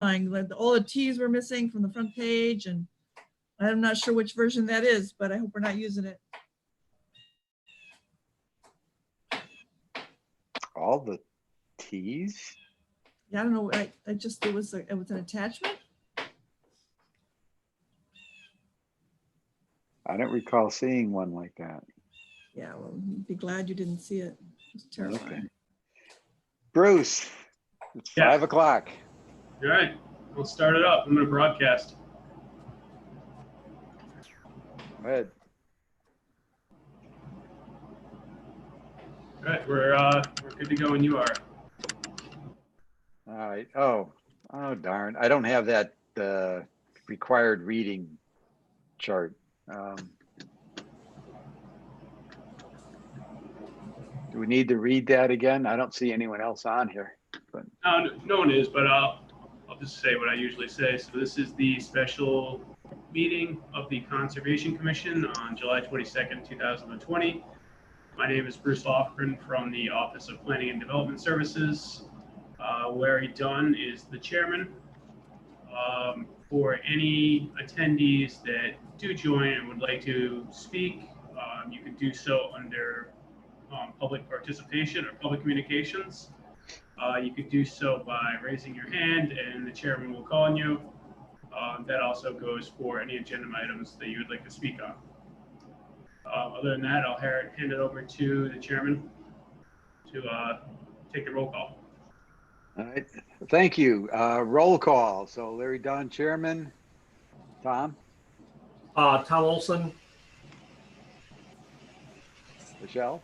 All the T's were missing from the front page, and I'm not sure which version that is, but I hope we're not using it. All the T's? Yeah, I don't know. I just, it was an attachment. I don't recall seeing one like that. Yeah, well, be glad you didn't see it. It's terrifying. Okay. Bruce, it's 5 o'clock. All right, we'll start it up. I'm going to broadcast. Go ahead. All right, we're good to go when you are. All right. Oh darn. I don't have that required reading chart. Do we need to read that again? I don't see anyone else on here. But No one is, but I'll just say what I usually say. So this is the special meeting of the Conservation Commission on July 22nd, 2020. My name is Bruce Lofgren from the Office of Planning and Development Services. Larry Dunn is the chairman. For any attendees that do join and would like to speak, you can do so under public participation or public communications. You could do so by raising your hand and the chairman will call on you. That also goes for any agenda items that you would like to speak on. Other than that, I'll hand it over to the chairman to take the roll call. all right. Thank you. Roll call. So Larry Dunn, chairman. Tom? Tom Olson. Michelle?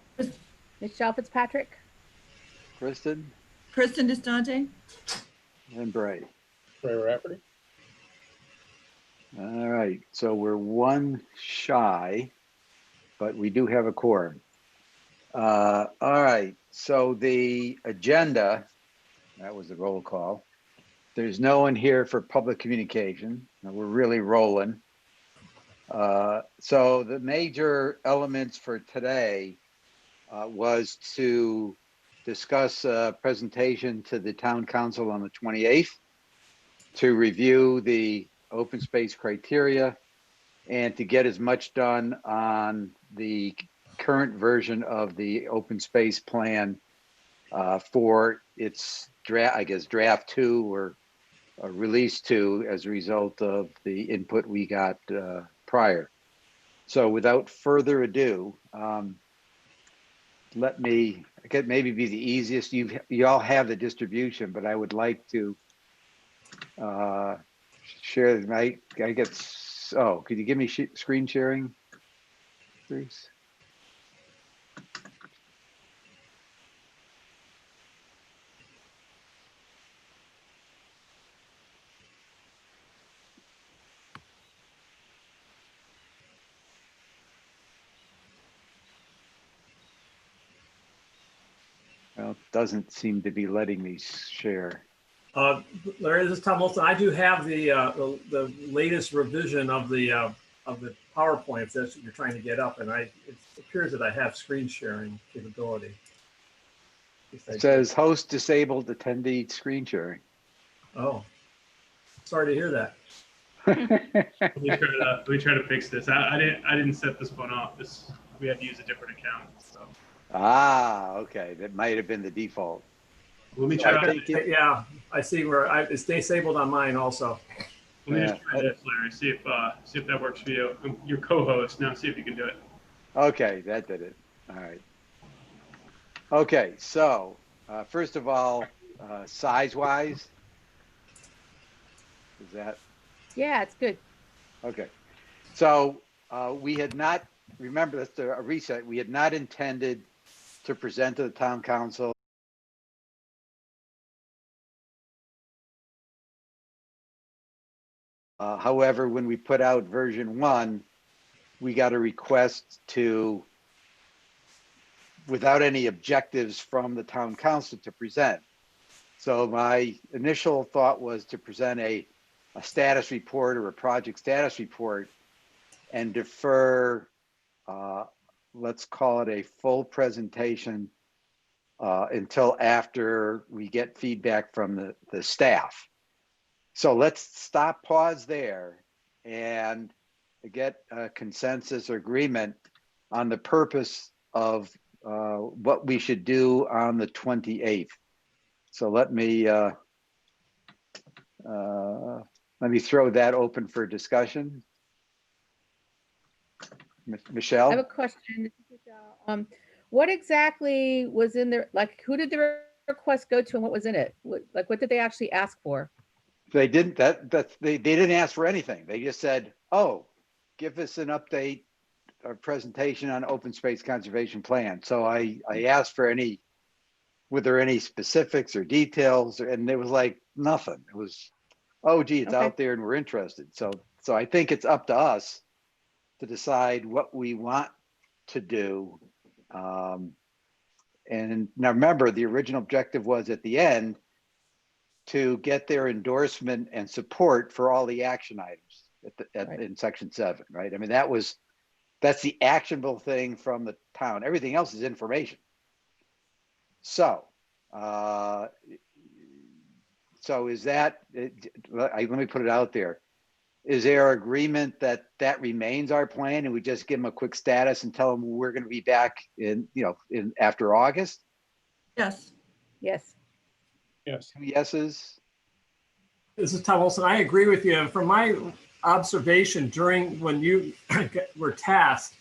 Michelle Fitzpatrick. Kristen? Kristen Distante. And Bray. Ray Rafferty. All right. So we're one shy, but we do have a quorum. All right. So the agenda, that was the roll call. There's no one here for public communication. We're really rolling. So the major elements for today was to discuss a presentation to the town council on the 28th, to review the open space criteria, and to get as much done on the current version of the open space plan for its draft, I guess, draft 2 or release 2 as a result of the input we got prior. So without further ado, let me, I could maybe be the easiest. You all have the distribution, but I would like to share my, I guess, oh, could you give me screen sharing, please? Well, it doesn't seem to be letting me share. Larry, this is Tom Olson. I do have the latest revision of the PowerPoint if that's what you're trying to get up, and it appears that I have screen sharing capability. It says host disabled attendee screen sharing. Oh, sorry to hear that. Let me try to fix this. I didn't set this one up. We had to use a different account. So. Ah, okay. That might have been the default. Let me try. Yeah, I see where it's disabled on mine also. Let me just try this, Larry. See if that works for you. I'm your co-host now. See if you can do it. Okay, that did it. All right. Okay, so first of all, size-wise, is that? Yeah, it's good. Okay, so we had not, remember that's a reset, we had not intended to present to the town council however, when we put out version 1, we got a request to, without any objectives from the town council, to present. So my initial thought was to present a status report or a project status report and defer, let's call it a full presentation until after we get feedback from the staff. So let's stop, pause there, and get a consensus or agreement on the purpose of what we should do on the 28th. So let me throw that open for discussion. I have a Michelle? question. This is Michelle. What exactly was in there? Like, who did the request go to and what was in it? What did they actually ask for? They didn't, they didn't ask for anything. They just said, oh, give us an update or presentation on open space conservation plan. So I asked for were there any specifics or details? And there was like nothing. It was, oh, gee, it's Okay. out there and we're interested. So I think it's up to us to decide what we want to do. And now remember, the original objective was at the end to get their endorsement and support for all the action items Right. in section 7, right? I mean, that's the actionable thing from the town. Everything else is information. So, is that, let me put it out there. Is there agreement that remains our plan and we just give them a quick status and tell them we're going to be back in after August? Yes. Yes. Yes. 2 yeses? This is Tom Wilson. I agree with you. From my observation during when you were tasked,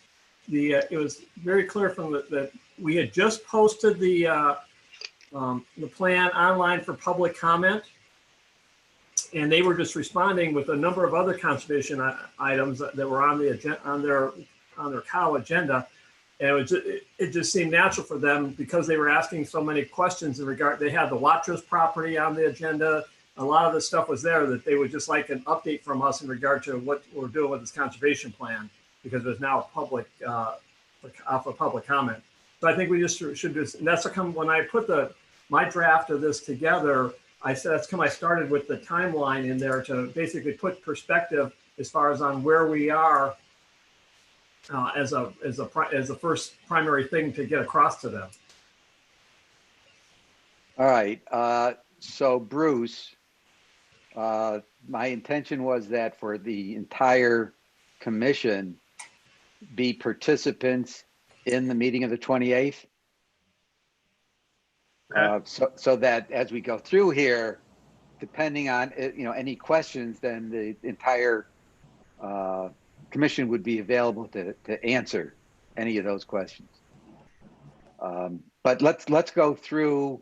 it was very clear from that we had just posted the plan online for public comment, and they were just responding with a number of other conservation items that were on the agenda on their cow agenda. And it just seemed natural for them because they were asking so many questions in regard. They had the Watrous property on the agenda. A lot of the stuff was there that they would just like an update from us in regard to what we're doing with this conservation plan, because there's now public off of public comment. So I think we just should do, and that's when I put my draft of this together. I said I started with the timeline in there to basically put perspective as far as on where we are as a first primary thing to get across to them. All right. So Bruce, my intention was that for the entire commission be participants in the meeting of the 28th. So that as we go through here, depending on any questions, then the entire commission would be available to answer any of those questions. But let's go through.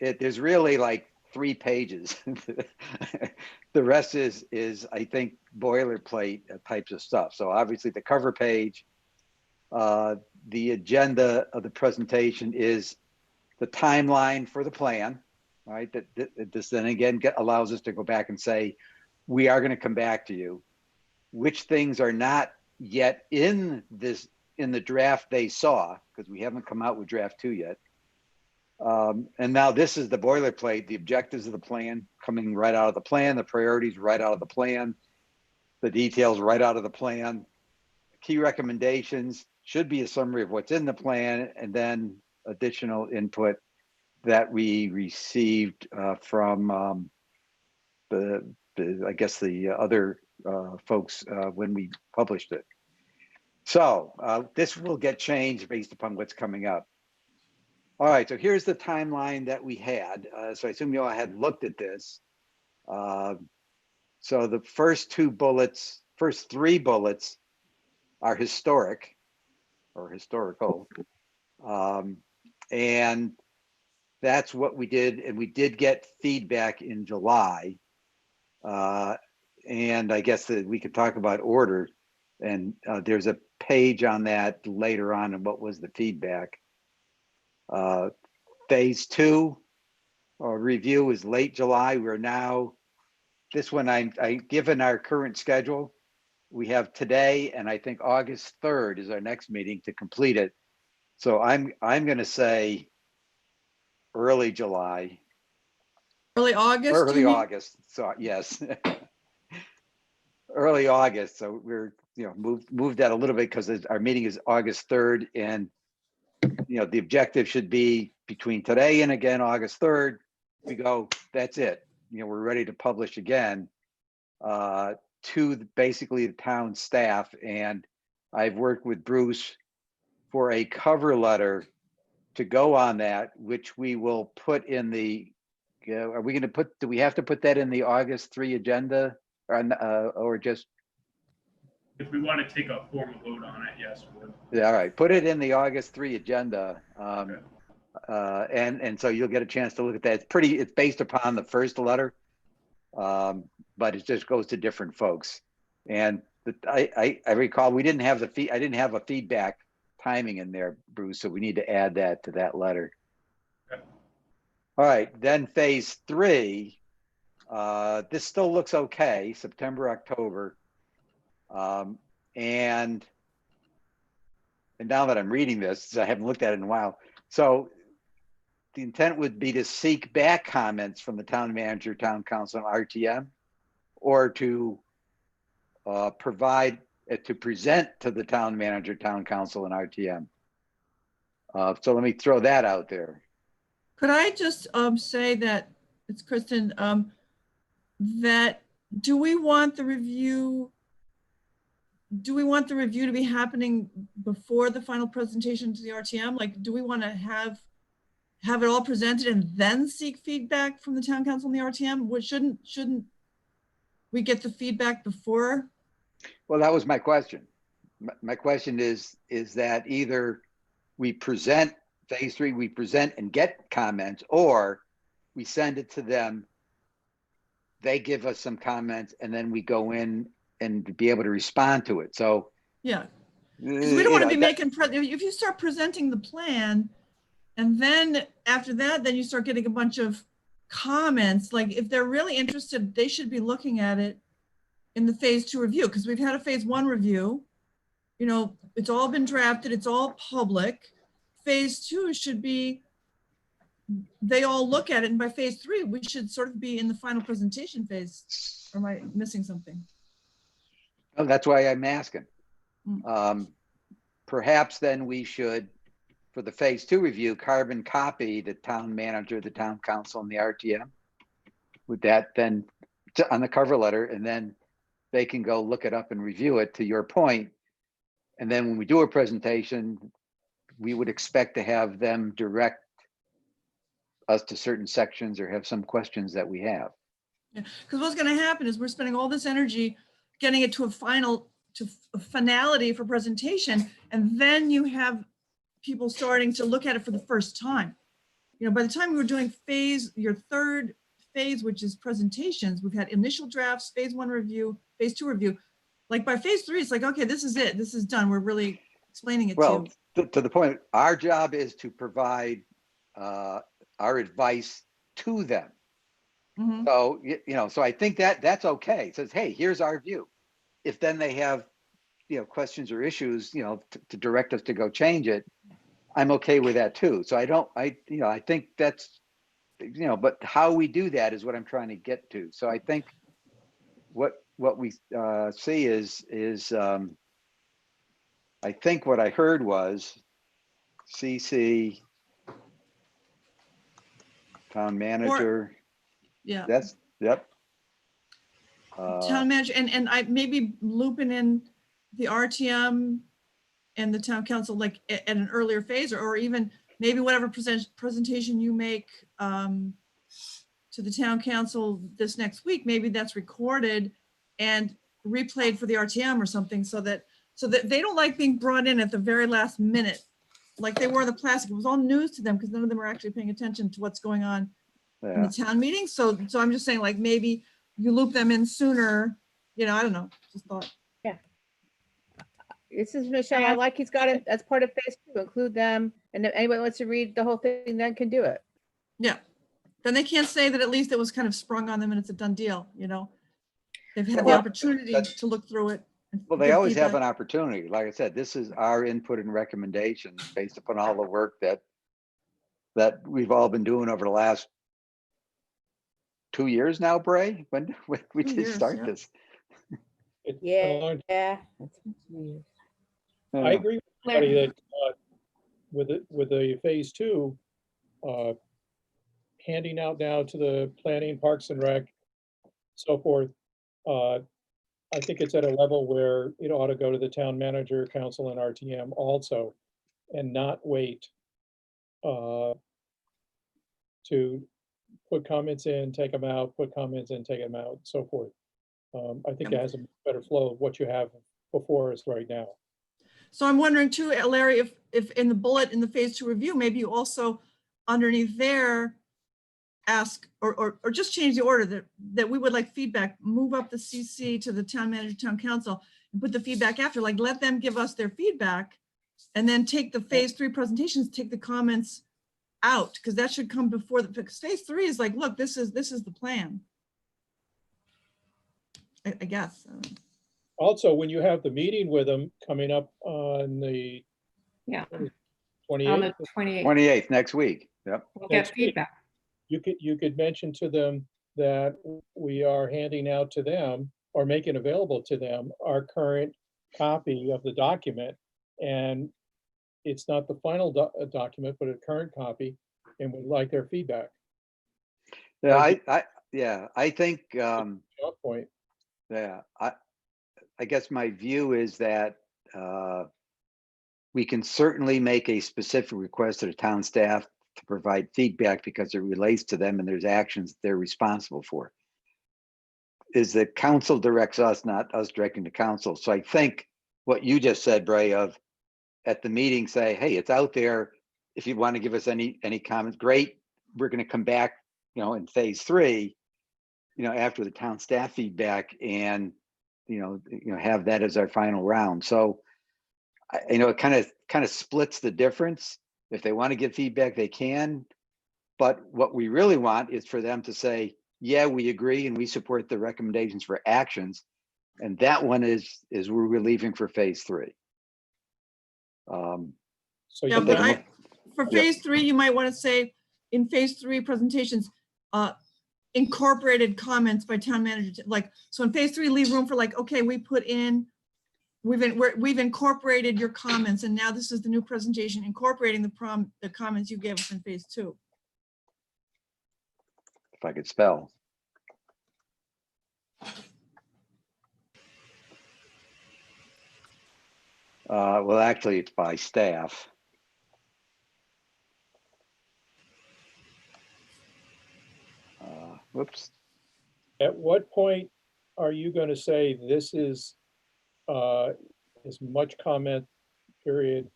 There's really like 3 pages. The rest is I think boilerplate types of stuff. So obviously the cover page, the agenda of the presentation is the timeline for the plan, right? That this then again allows us to go back and say, we are going to come back to you. Which things are not yet in the draft they saw, because we haven't come out with draft 2 yet. And now this is the boilerplate, the objectives of the plan coming right out of the plan, the priorities right out of the plan, the details right out of the plan. Key recommendations should be a summary of what's in the plan, and then additional input that we received from I guess the other folks when we published it. So this will get changed based upon what's coming up. All right, so here's the timeline that we had. So I assume you all had looked at this. So the first 3 bullets are historic or historical. And that's what we did. And we did get feedback in July. And I guess that we could talk about order. And there's a page on that later on and what was the feedback. Phase 2 review is late July. We're now, this one I given our current schedule, we have today and I think August 3rd is our next meeting to complete it. So I'm going to say early July. Early August? Early August. So yes. Early August. So we're, moved that a little bit because our meeting is August 3rd, and the objective should be between today and again August 3rd. We go, that's it. we're ready to publish again, to basically the town staff. And I've worked with Bruce for a cover letter to go on that, which we will put in the, are we going to put, do we have to put that in the August 3 agenda or just, If we want to take a formal vote on it, yes, we would. yeah, all right, put it in the August 3 agenda. Okay. And so you'll get a chance to look at that. It's based upon the first letter, but it just goes to different folks. And I recall I didn't have a feedback timing in there, Bruce, so we need to add that to that letter. Okay. All right, then phase 3, this still looks okay, September, October. And now that I'm reading this, I haven't looked at it in a while. So the intent would be to seek back comments from the town manager, town council, and RTM, or to present to the town manager, town council, and RTM. So let me throw that out there. Could I just say that, it's Kristen, that do we want the review to be happening before the final presentation to the RTM? Like, do we want to have it all presented and then seek feedback from the town council and the RTM? Shouldn't we get the feedback before? Well, that was my question. My question is that either we present phase 3, we present and get comments, or we send it to them, they give us some comments, and then we go in and be able to respond to it. So Yeah, because we don't want to be making, if you start presenting the plan, and then after that, then you start getting a bunch of comments, like if they're really interested, they should be looking at it in the phase 2 review, because we've had a phase 1 review. It's all been drafted, it's all public. Phase 2 should be, they all look at it, and by phase 3, we should sort of be in the final presentation phase. Or am I missing something? Oh, that's why I'm asking. Mm. Perhaps then we should, for the phase 2 review, carbon copy the town manager, the town council, and the RTM. With that then on the cover letter, and then they can go look it up and review it, to your point. And then when we do a presentation, we would expect to have them direct us to certain sections or have some questions that we have. Yeah, because what's going to happen is we're spending all this energy getting it to a finality for presentation, and then you have people starting to look at it for the first time. By the time we were doing your third phase, which is presentations, we've had initial drafts, phase 1 review, phase 2 review. Like by phase 3, it's like, okay, this is it. This is done. We're really explaining it Well, to the point, our job is to provide our advice to them. Mhm. So, so I think that's okay. It says, hey, here's our view. If then they have, questions or issues, to direct us to go change it, I'm okay with that too. So I think that's, but how we do that is what I'm trying to get to. So I think what we see is I think what I heard was CC town manager. Yeah. Yep. Town manager, and I maybe looping in the RTM and the town council, like at an earlier phase, or even maybe whatever presentation you make to the town council this next week, maybe that's recorded and replayed for the RTM or something, so that they don't like being brought in at the very last minute, like they were in the plastic. It was all news to them because none of them are actually paying attention to what's going on in the town meeting. So I'm just saying, like, maybe you loop them in sooner. I don't know. Just thought. Yeah. This is Michelle. I like he's got it as part of phase 2, include them. And if anyone wants to read the whole thing, then can do it. Yeah. Then they can't say that at least it was kind of sprung on them and it's a done deal. They've had the opportunity to look through it. Well, they always have an opportunity. Like I said, this is our input and recommendations based upon all the work that we've all been doing over the last 2 years now, Bray. When we 2 did years, start yeah. this. It's been a long Yeah. I agree with everybody that with the phase 2, handing out now to the planning, parks and rec, so forth, I think it's at a level where it ought to go to the town manager, council and RTM also, and not wait to put comments in, take them out, put comments in, take them out, so forth. I think it has a better flow of what you have before us right now. So I'm wondering too, Larry, if in the bullet in the phase 2 review, maybe you also underneath there ask, or just change the order that we would like feedback, move up the CC to the town manager, town council, and put the feedback after, like let them give us their feedback and then take the phase 3 presentations, take the comments out, because that should come before because phase 3 is like, look, this is the plan. I guess. Also, when you have the meeting with them coming up on the Yeah, on 28th, the 28th, 28th, next week. Yep. we'll get next week. feedback. you could mention to them that we are handing out to them or making available to them our current copy of the document. And it's not the final document, but a current copy, and we'd like their feedback. Yeah, I think, Point. yeah, I guess my view is that we can certainly make a specific request to the town staff to provide feedback because it relates to them and there's actions they're responsible for. Is that council directs us, not us directing the council. So I think what you just said, Bray, of at the meeting say, hey, it's out there. If you want to give us any comments, great. We're going to come back, in phase 3, after the town staff feedback and, have that as our final round. So, it kind of splits the difference. If they want to give feedback, they can. But what we really want is for them to say, yeah, we agree and we support the recommendations for actions. And that one is we're leaving for phase 3. So Yeah, you but for Yeah. phase 3, you might want to say in phase 3 incorporated comments by town manager. Like, so in phase 3, leave room for like, okay, we've incorporated your comments and now this is the new presentation incorporating the comments you gave us in phase 2. If I could spell. Well, actually, it's by staff. Whoops. At what point are you going to say this is as much comment period?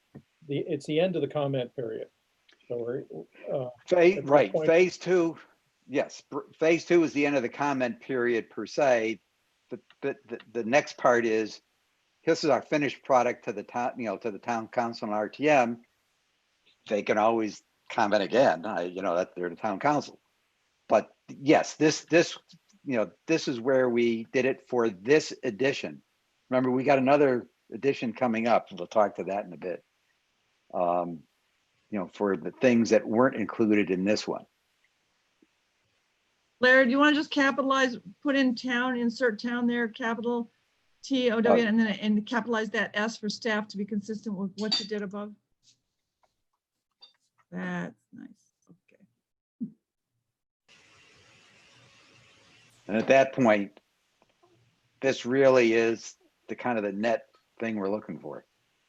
It's the end of the comment period. So we're at what Right, point- phase 2. Yes, phase 2 is the end of the comment period per se. But the next part is, this is our finished product to the town, to the town council and RTM. They can always comment again, that they're the town council. But yes, this is where we did it for this edition. Remember, we got another edition coming up. We'll talk to that in a bit. For the things that weren't included in this one. Larry, do you want to just capitalize, put in town, insert town there, capital TOW, and capitalize that S for staff to be consistent with what you did above? That's nice. Okay. And at that point, this really is the kind of the net thing we're looking for.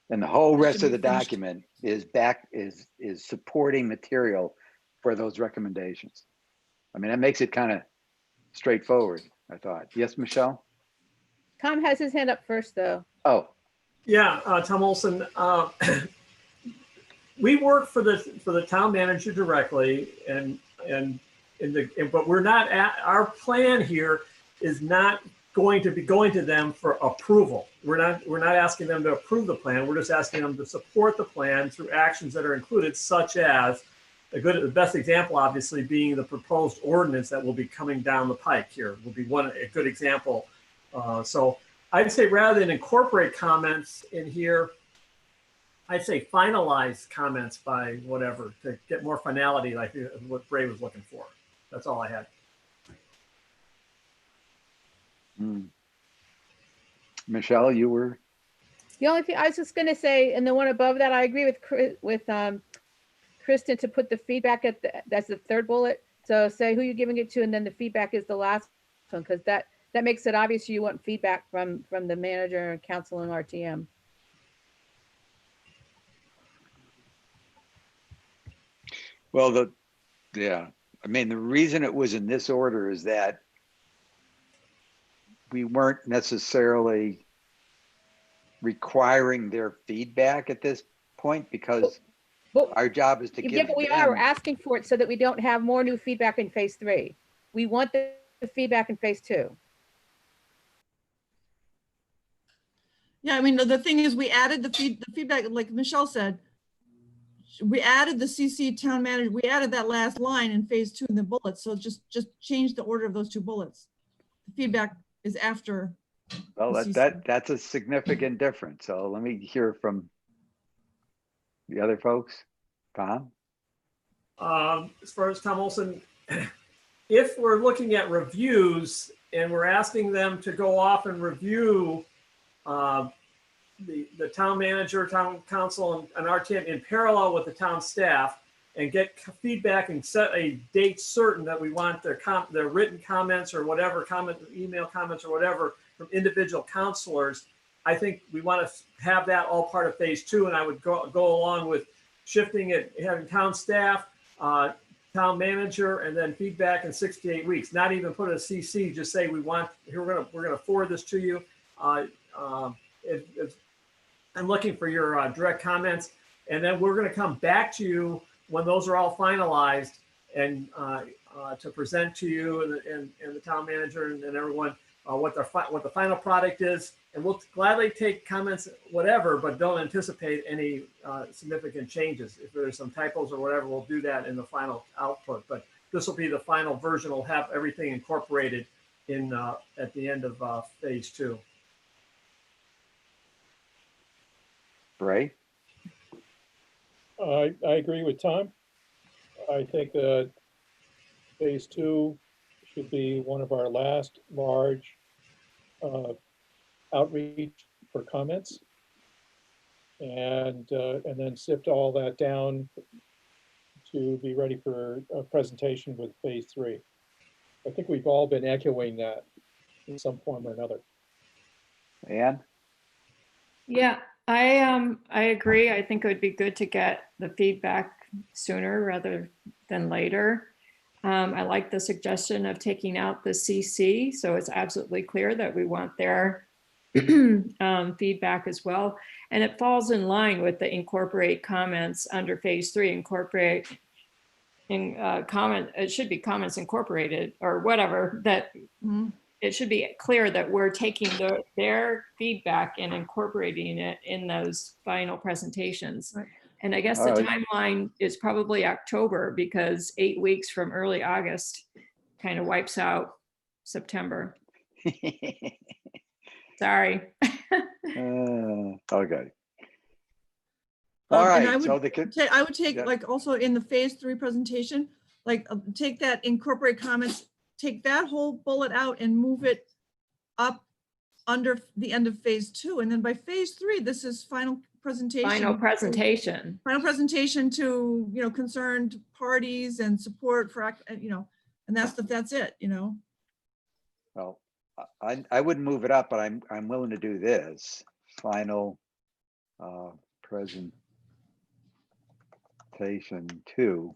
And the whole It rest should of the be finished. document is supporting material for those recommendations. I mean, that makes it kind of straightforward, I thought. Yes, Michelle? Tom has his hand up first, though. Oh, Yeah, Tom Olson. We work for the town manager directly, but we're not our plan here is not going to be going to them for approval. We're not asking them to approve the plan. We're just asking them to support the plan through actions that are included, such as the best example, obviously, being the proposed ordinance that will be coming down the pike here will be a good example. So I'd say rather than incorporate comments in here, I'd say finalize comments by whatever to get more finality, like what Bray was looking for. That's all I had. Michelle, you were? The only thing I was just going to say, and the one above that, I agree with Kristen to put the feedback that's the third bullet. So say who you're giving it to, and then the feedback is the last one, because that makes it obvious you want feedback from the manager and council and RTM. Well, yeah, I mean, the reason it was in this order is that we weren't necessarily requiring their feedback at this point because But our job is to yeah, give but we are, we're them. asking for it so that we don't have more new feedback in phase 3. We want the feedback in phase 2. Yeah, I mean, the thing is, we added the feedback, like Michelle said, we added the CC town manager, we added that last line in phase 2 in the bullets. So just change the order of those 2 bullets. The feedback is after. Well, the CC. that's a significant difference. So let me hear from the other folks. Tom? As far as Tom Olson, if we're looking at reviews and we're asking them to go off and review the town manager, town council, and RTM in parallel with the town staff, and get feedback and set a date certain that we want their written comments or whatever, email comments or whatever from individual counselors, I think we want to have that all part of phase 2. And I would go along with shifting it, having town staff, town manager, and then feedback in 6 to 8 weeks. Not even put a CC, just say we're gonna forward this to you. I'm looking for your direct comments, and then we're going to come back to you when those are all finalized and to present to you and the town manager and everyone what the final product is. And we'll gladly take comments, whatever, but don't anticipate any significant changes. If there's some typos or whatever, we'll do that in the final output. But this will be the final version. We'll have everything incorporated in at the end of phase 2. Ray? I agree with Tom. I think that phase 2 should be one of our last large outreach for comments, and then sift all that down to be ready for a presentation with phase 3. I think we've all been echoing that in some form or another. Ann? Yeah, I agree. I think it would be good to get the feedback sooner rather than later. I like the suggestion of taking out the CC, so it's absolutely clear that we want their feedback as well. And it falls in line with the incorporate comments under phase 3, incorporate in comment, it should be comments incorporated or whatever, that it should be clear that we're taking their feedback and incorporating it in those final presentations. Right. And I guess the timeline is probably October, because 8 weeks from early August kind of wipes out September. Sorry. Okay. All right. I would take like also in the phase 3 presentation, like take that incorporate comments, take that whole bullet out and move it up under the end of phase 2. And then by phase 3, this is final presentation. Final presentation. Final presentation to, concerned parties and support for, and that's it, Well, I wouldn't move it up, but I'm willing to do this. Final presentation 2.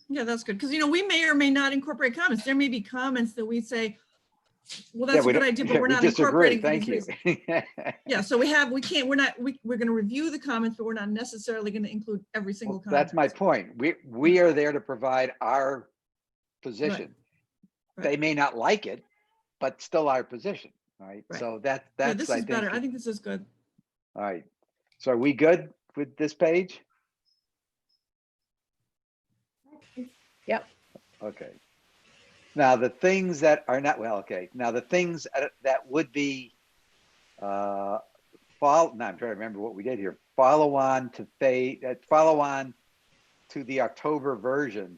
Yeah, that's good. Because, we may or may not incorporate comments. There may be comments that we say, well, that's a good idea, but we're not incorporating. Thank you. Yeah, so we're going to review the comments, but we're not necessarily going to include every single comment. That's my point. We are there to provide our position. Right. They may not like it, but still our position. Right. So that's this is better. I think this is good. All right. So are we good with this page? Yep. Okay. Now the things that are not, well, okay. Now the things that would be, I'm trying to remember what we did here. Follow on to the October version.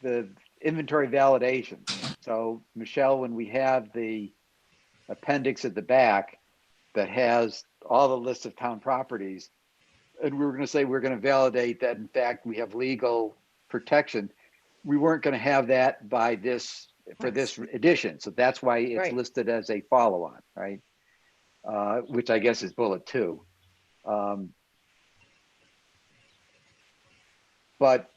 The inventory validation. So Michelle, when we have the appendix at the back, that has all the lists of town properties, and we were going to say we're going to validate that in fact we have legal protection, we weren't going to have that by this, for this edition. So that's why it's Right. listed as a follow-on, right? Which I guess is bullet 2. But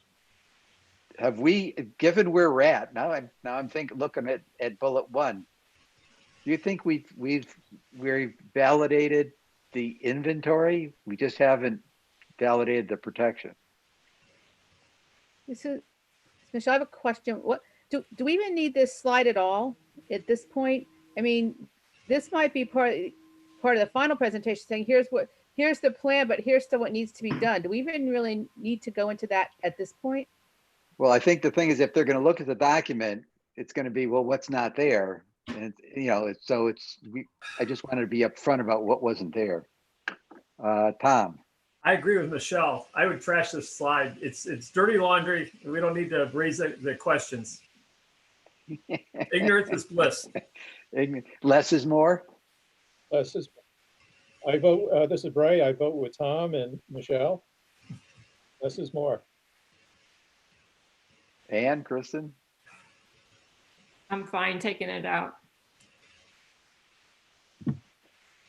have we, given where we're at now, I'm thinking, looking at bullet 1, do you think we've validated the inventory? We just haven't validated the protection. This is, Michelle, I have a question. What, do we even need this slide at all at this point? I mean, this might be part of the final presentation saying, here's the plan, but here's still what needs to be done. Do we even really need to go into that at this point? Well, I think the thing is, if they're going to look at the document, it's going to be, well, what's not there? And, you know, so I just wanted to be upfront about what wasn't there. Tom. I agree with Michelle. I would trash this slide. It's dirty laundry. We don't need to raise the questions. Ignorance is bliss. Less is more? This is, I vote, this is Bray. I vote with Tom and Michelle. Less is more. And Kristen? I'm fine taking it out.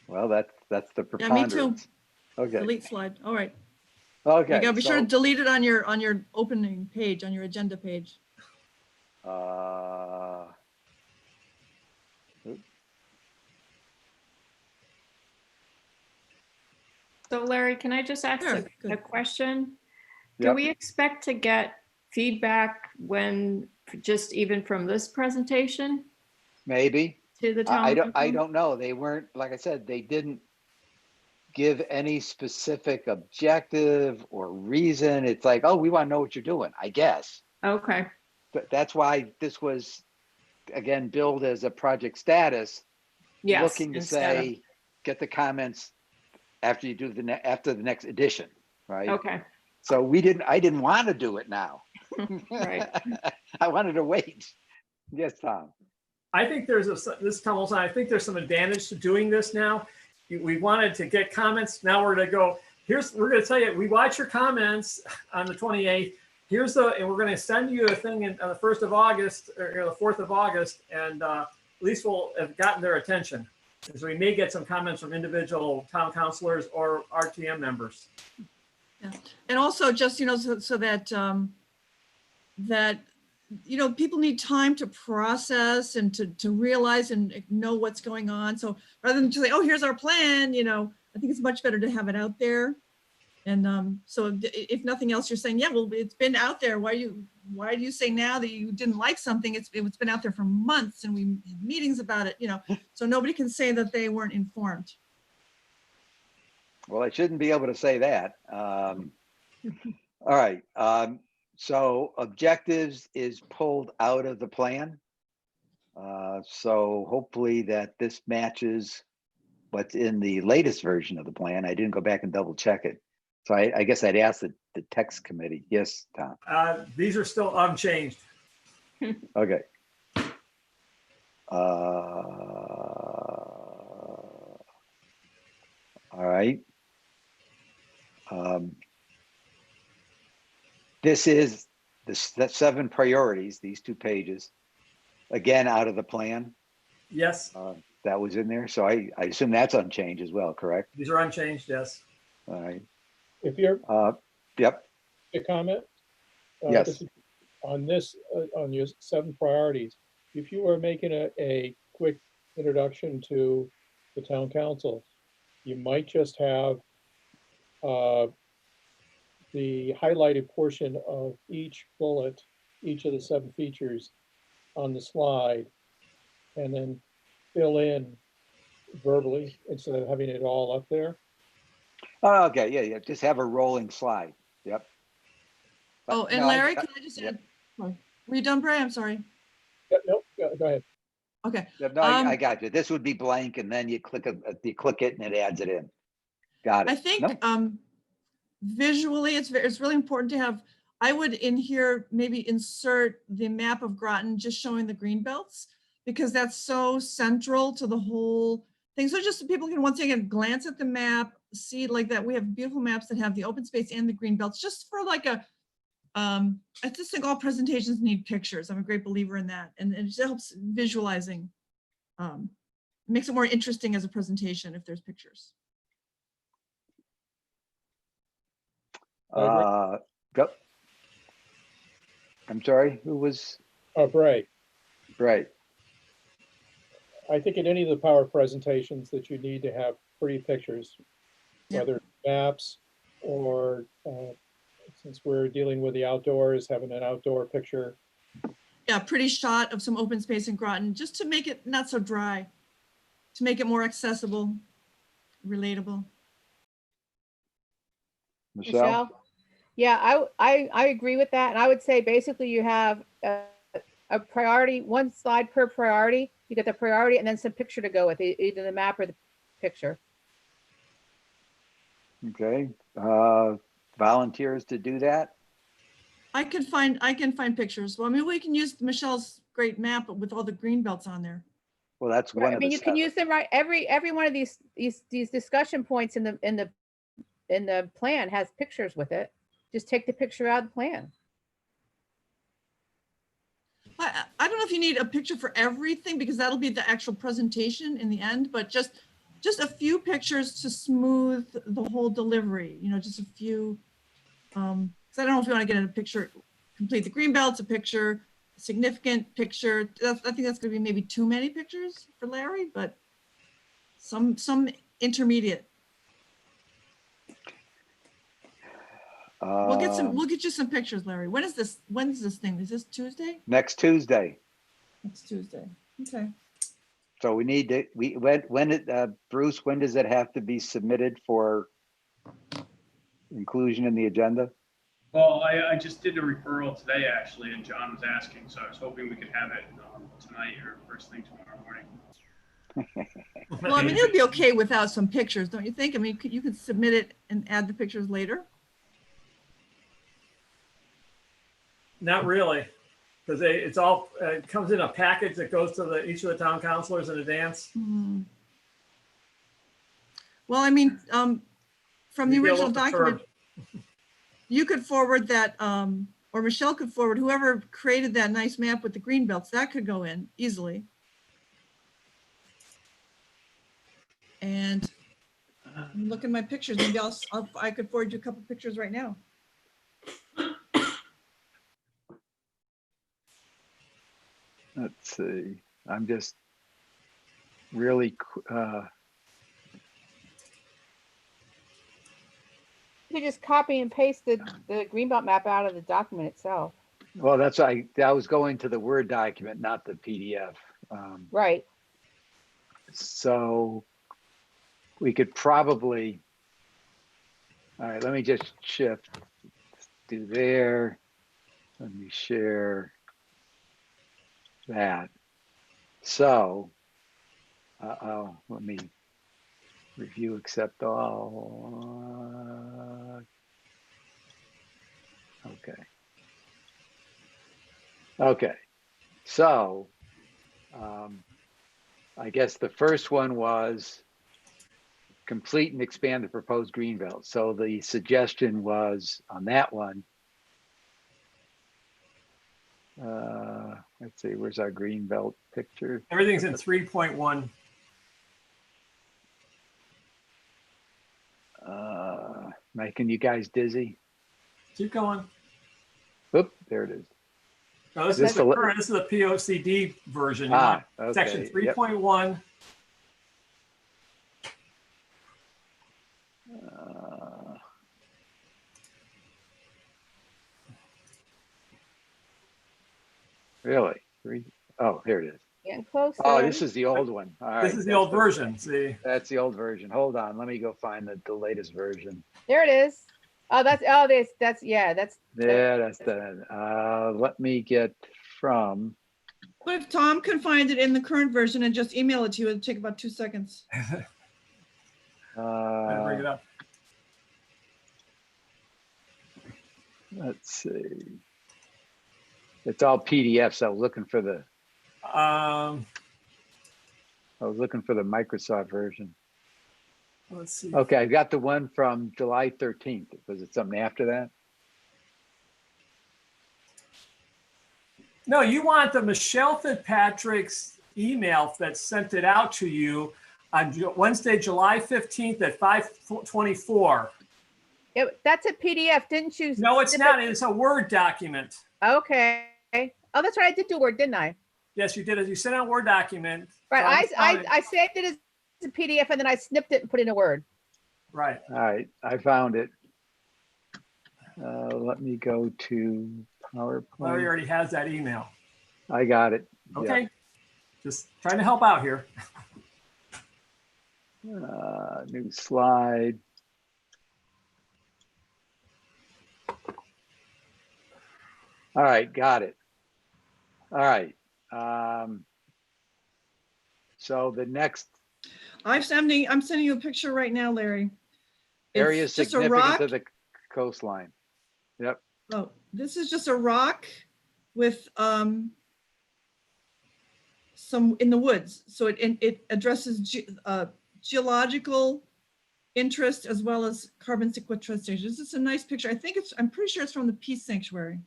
Well, that's the Yeah, me too. preponderance. Okay. Delete slide. All right. Okay. You gotta be sure to so, delete it on your opening page, on your agenda page. So Larry, can I just ask Sure, a good. question? Do Yep. we expect to get feedback when, just even from this presentation Maybe. to the town? I don't know. They weren't, like I said, they didn't give any specific objective or reason. It's like, oh, we want to know what you're doing, I guess. Okay, But that's why this was, again, billed as a project status, yes. looking to instead of- say, get the comments after you do after the next edition, right? Okay, So I didn't want to do it now. Right. I wanted to wait. Yes, Tom. I think there's this Tom Olson, I think there's some advantage to doing this now. We wanted to get comments. Now we're going to go, we're going to tell you, we watch your comments on the 28th. And we're going to send you a thing on the 1st of August or the 4th of August. And at least we'll have gotten their attention. So we may get some comments from individual town councilors or RTM members. Yeah. And also just, so that, people need time to process and to realize and know what's going on. So rather than to say, oh, here's our plan, I think it's much better to have it out there. And so if nothing else, you're saying, yeah, well, it's been out there. Why do you say now that you didn't like something? It's been out there for months and we had meetings about it, so nobody can say that they weren't informed. Well, I shouldn't be able to say that. All right. So objectives is pulled out of the plan. So hopefully that this matches what's in the latest version of the plan. I didn't go back and double check it. So I guess I'd ask the text committee. Yes, Tom. These are still unchanged. Okay. All right. This is the 7 priorities, these 2 pages, again, out of the plan. Yes, That was in there. So I assume that's unchanged as well, correct? these are unchanged, yes. All right. If you're Yep. a comment? Yes. This is on this, on your 7 priorities, if you were making a quick introduction to the town council, you might just have the highlighted portion of each bullet, each of the 7 features on the slide, and then fill in verbally instead of having it all up there. Oh, okay. Yeah. Just have a rolling slide. Yep. Oh, and No, Larry, can I just yep. add? Sorry. Were you done, Bray? I'm sorry. Yeah, nope, go ahead. Okay. No, I got you. This would be blank, and then you click it and it adds it in. Got it. I think No? visually, it's really important to have, I would in here maybe insert the map of Groton just showing the green belts, because that's so central to the whole thing. So just so people can once again glance at the map, see like that we have beautiful maps that have the open space and the green belts, just for like a, I just think all presentations need pictures. I'm a great believer in that. And it just helps visualizing. Makes it more interesting as a presentation if there's pictures. Go. I'm sorry, who was, Oh, right. right, I think in any of the power presentations that you need to have pretty pictures, Yep. whether maps or since we're dealing with the outdoors, having an outdoor picture. Yeah, pretty shot of some open space in Groton, just to make it not so dry, to make it more accessible, relatable. Michelle? Yeah, I agree with that. And I would say basically you have a priority, one slide per priority. You get the priority and then some picture to go with it, either the map or the picture. Okay, volunteers to do that? I can find pictures. Well, I mean, we can use Michelle's great map with all the green belts on there. Well, that's Right, one I of mean, the you can seven. use them right. Every one of these discussion points in the plan has pictures with it. Just take the picture out of the plan. I don't know if you need a picture for everything because that'll be the actual presentation in the end, but just a few pictures to smooth the whole delivery, you know, just a few. Because I don't know if you want to get in a picture, complete the green belts, a picture, a significant picture. I think that's going to be maybe too many pictures for Larry, but some intermediate. We'll get you some pictures, Larry. When's this thing? Is this Tuesday? Next Tuesday. Next Tuesday. Okay. So we need to, Bruce, when does it have to be submitted for inclusion in the agenda? Well, I just did a referral today, actually, and John was asking, so I was hoping we could have it tonight or first thing tomorrow morning. Well, I mean, it'll be okay without some pictures, don't you think? I mean, you could submit it and add the pictures later. Not really, because it's all, it comes in a package that goes to each of the town councilors in advance. Well, I mean, from the You'd be a original little document, perturbed. you could forward that, or Michelle could forward, whoever created that nice map with the green belts, that could go in easily. And I'm looking at my pictures. Maybe I could forward you a couple pictures right now. Let's see, I'm just really, You could just copy and paste the greenbelt map out of the document itself. well, that's, I was going to the Word document, not the PDF. Right. So we could probably, all right, let me just shift, do there. Let me share that. So, let me review, accept all. Okay. Okay. So, I guess the first one was complete and expand the proposed greenbelt. So the suggestion was on that one, let's see, where's our greenbelt picture? Everything's in 3.1. Making you guys dizzy? Keep going. Oop, there it is. No, this This is the the- current, this is the POCD version. You want Okay. Section Yep. 3.1. Really? Oh, here it is. Getting close. Oh, there. this is the old one. All right. This is the that's old version. See, That's the old version. Hold on, let me go find the latest version. There it is. Oh, that's yeah, that's Yeah, that's the, let me get from, But if Tom can find it in the current version and just email it to you, it'll take about 2 seconds. I'm gonna bring it up. let's see. It's all PDFs. I was looking for the, I was looking for the Microsoft version. Let's see. Okay, I got the one from July 13th. Was it something after that? No, you want the Michelle Fitzpatrick's email that sent it out to you on Wednesday, July 15th at 5:24. Yeah, that's a PDF, didn't you? No, it's snip not. it? It's a Word document. Okay. Oh, that's right. I did do Word, didn't I? Yes, you did it. You sent out a Word document. Right. So just found it. I saved it as a PDF and then I snipped it and put it in a Word. Right. All right, I found it. Let me go to Larry PowerPoint. already has that email. I got it. Yeah. Okay. Just trying to help out here. New slide. All right, got it. All right. So the next I'm sending you a picture right now, Larry. area It's just a significance rock. of the coastline. Yep. Oh, this is just a rock with some in the woods. So it addresses geological interest as well as carbon sequestration. This is a nice picture. I'm pretty sure it's from the Peace Sanctuary.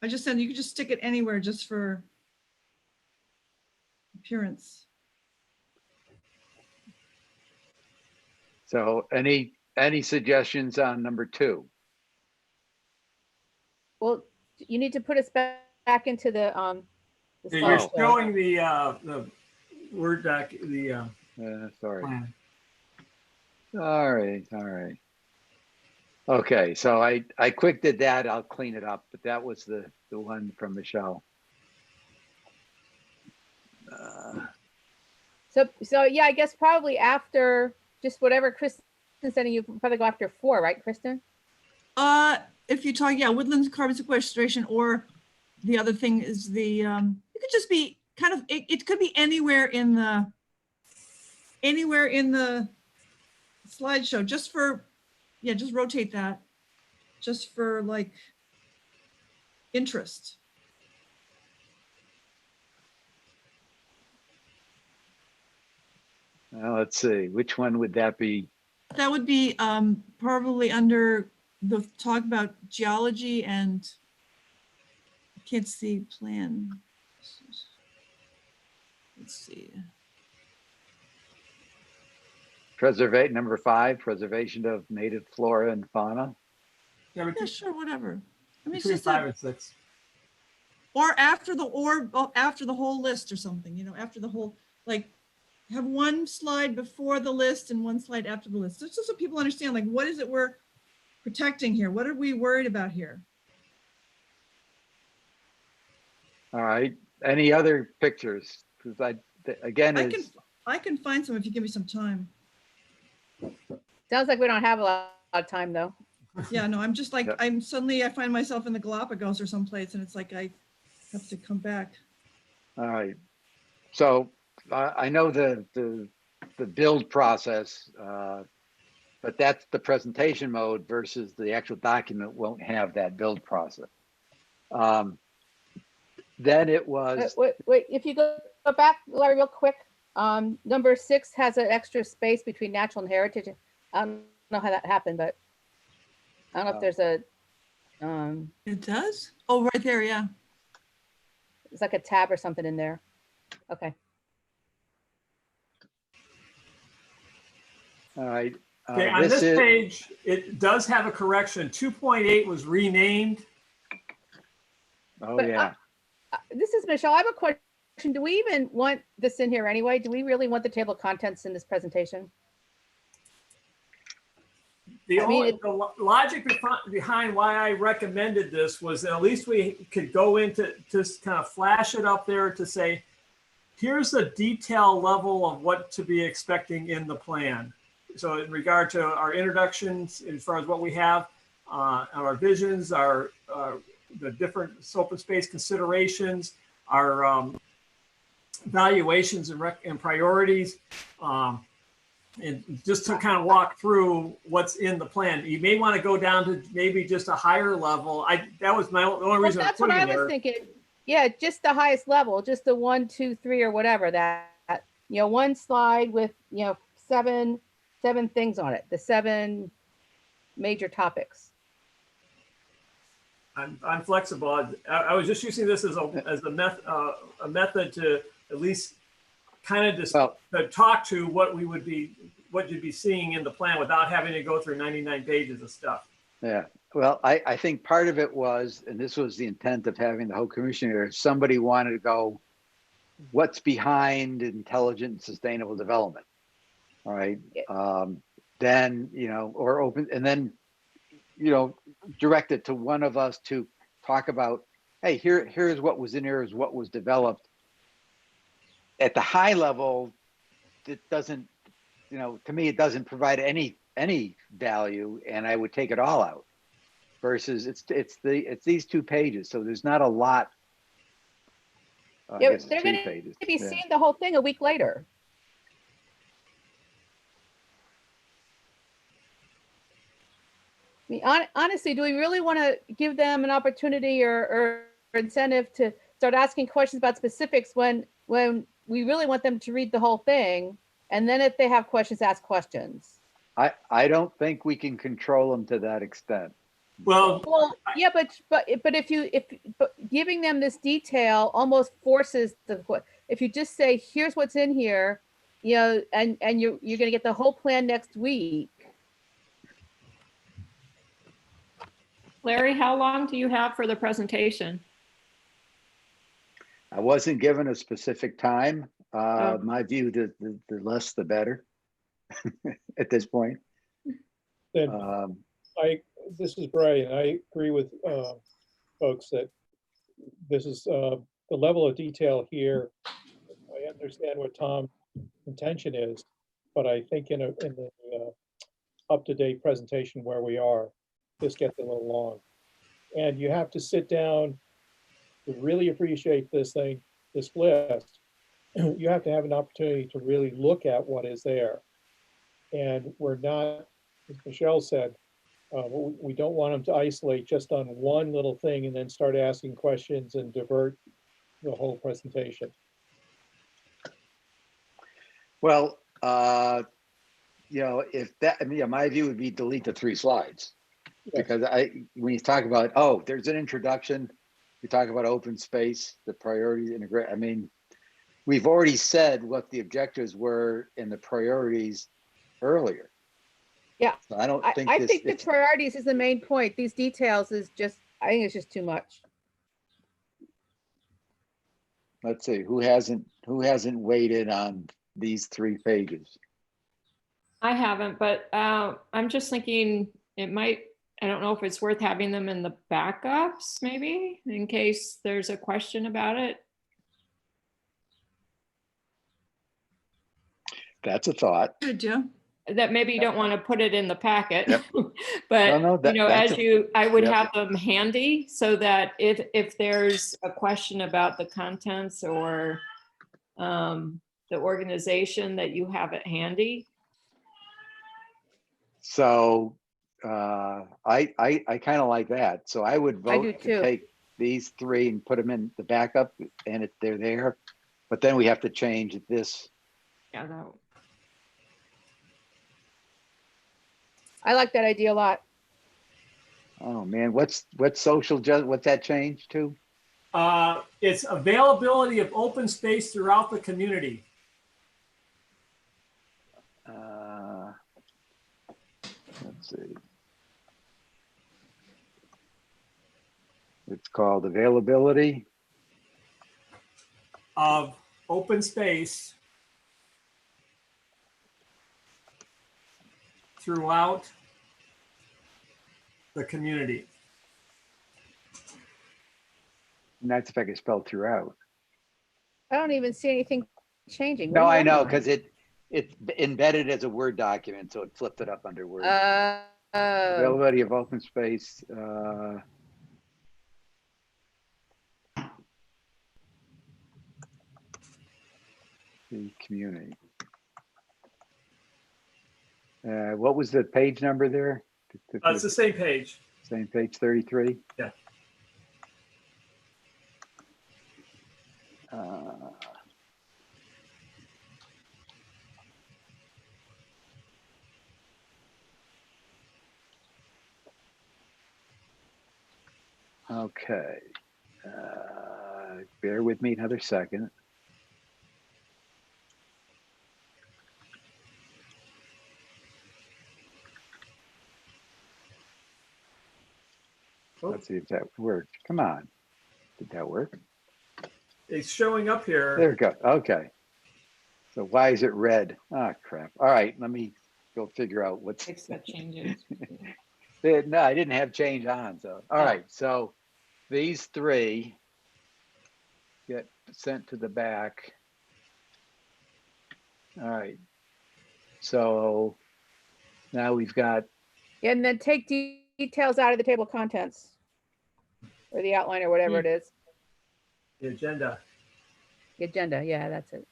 I just said you could just stick it anywhere just for appearance. So any suggestions on number 2? Well, you need to put us back into the You're slideshow. showing the Word doc, the Sorry. plan. All right. Okay, so I quick did that. I'll clean it up, but that was the one from Michelle. So yeah, I guess probably after just whatever Kristen's sending you, probably go after 4, right, Kristen? If you're talking, yeah, woodlands carbon sequestration, or the other thing is the it could just be kind of it could be anywhere in the slideshow, just for, yeah, just rotate that just for like interest. Let's see, which one would that be? That would be probably under the talk about geology and I can't see plan. Let's see. Number 5, preservation of native flora and fauna. Yeah, Yeah, sure, whatever. I mean, it's between just 5 and 6. or after the whole list or something, after the whole, like, have one slide before the list and one slide after the list. Just so people understand, like, what is it we're protecting here? What are we worried about here? All right, any other pictures? Because I can find some if you give me some time. Sounds like we don't have a lot of time though. Yeah, no, I'm just like, Yep. I find myself in the Galapagos or someplace and it's like, I have to come back. All right, so I know the build process, but that's the presentation mode versus the actual document won't have that build process. Then it was, Wait, if you go back, Larry, real quick, number 6 has an extra space between natural and heritage. I don't know how that happened, but I don't know if there's a, It does? Oh, right there, yeah. it's like a tab or something in there. Okay. all right. Okay, on this page, it does have a correction. 2.8 was renamed. Oh, But, yeah. This is Michelle. I have a question. Do we even want this in here anyway? Do we really want the table of contents in this presentation? The I mean, logic behind why I recommended this was that at least we could go into just kind of flash it up there to say, here's the detail level of what to be expecting in the plan. So in regard to our introductions, as far as what we have, our visions, the different open space considerations, our valuations and priorities, and just to kind of walk through what's in the plan. You may want to go down to maybe just a higher level. That was my only reason. Well, that's what I was there. thinking. Yeah, just the highest level, just the 1, 2, 3 or whatever that, one slide with, 7 things on it, the 7 major topics. I'm flexible. I was just using this as a method to at least kind of just Well, talk to what you'd be seeing in the plan without having to go through 99 pages of stuff. yeah. Well, I think part of it was, and this was the intent of having the whole commission here, if somebody wanted to go, what's behind intelligent and sustainable development? All right. Then, or open, and then, direct it to one of us to talk about, hey, here's what was in here, is what was developed. At the high level, it doesn't, to me, it doesn't provide any value, and I would take it all out. Versus it's these 2 pages, so there's not a lot. I Yeah, guess it's they're 3 going pages. to be Yeah. seeing the whole thing a week later. I mean, honestly, do we really want to give them an opportunity or incentive to start asking questions about specifics when we really want them to read the whole thing? And then if they have questions, ask questions. I don't think we can control them to that extent. Well, Yeah, but giving them this detail almost forces if you just say, here's what's in here, and you're going to get the whole plan next week. Larry, how long do you have for the presentation? I wasn't given a specific time. Oh. My view, the less the better at this point. Then this is Brian. I agree with folks that this is the level of detail here. I understand what Tom's intention is, but I think in the up-to-date presentation where we are, this gets a little long. And you have to sit down to really appreciate this list. You have to have an opportunity to really look at what is there. And we're not, as Michelle said, we don't want them to isolate just on one little thing and then start asking questions and divert the whole presentation. Well, if that, my view would be delete the 3 slides. Yes. Because when you talk about, there's an introduction, you talk about open space, the priorities, integrate. We've already said what the objectives were in the priorities earlier. Yeah, so I don't think I think the priorities is the main point. These details is just, I think it's just too much. Let's see, who hasn't weighed in on these 3 pages? I haven't, but I'm just thinking it might, I don't know if it's worth having them in the backups, maybe, in case there's a question about it. That's a thought. Good, yeah. That maybe you don't want to put it in the packet, Yep. but No, I would yep. have them handy so that if there's a question about the contents or the organization, that you have it handy. So I kind of like that. So I would I do vote too. to take these 3 and put them in the backup, and they're there. But then we have to change this. Yeah, that. I like that idea a lot. Oh man, what's social just what's that change to? It's availability of open space throughout the community. Let's see. It's called availability Of open space throughout the community. and that's if I can spell throughout. I don't even see anything changing. No, What are I you know, on? because it's embedded as a Word document, so it flipped it up under Word. Availability of open space. The community. What was the page number there? It's the same page. Same page, 33. Yeah. Okay. Bear with me another second. Oh, Let's see if that worked. Come on. Did that work? it's showing up here. There we go. Okay. So why is it red? Ah, crap. All right. Let me go figure out what's. Fix the changes. No, I didn't have change on. So, all Oh. right. So these three get sent to the back. All right. So now we've got, And then take details out of the table of contents or the outline or whatever it is. The agenda. The agenda. Yeah, that's it.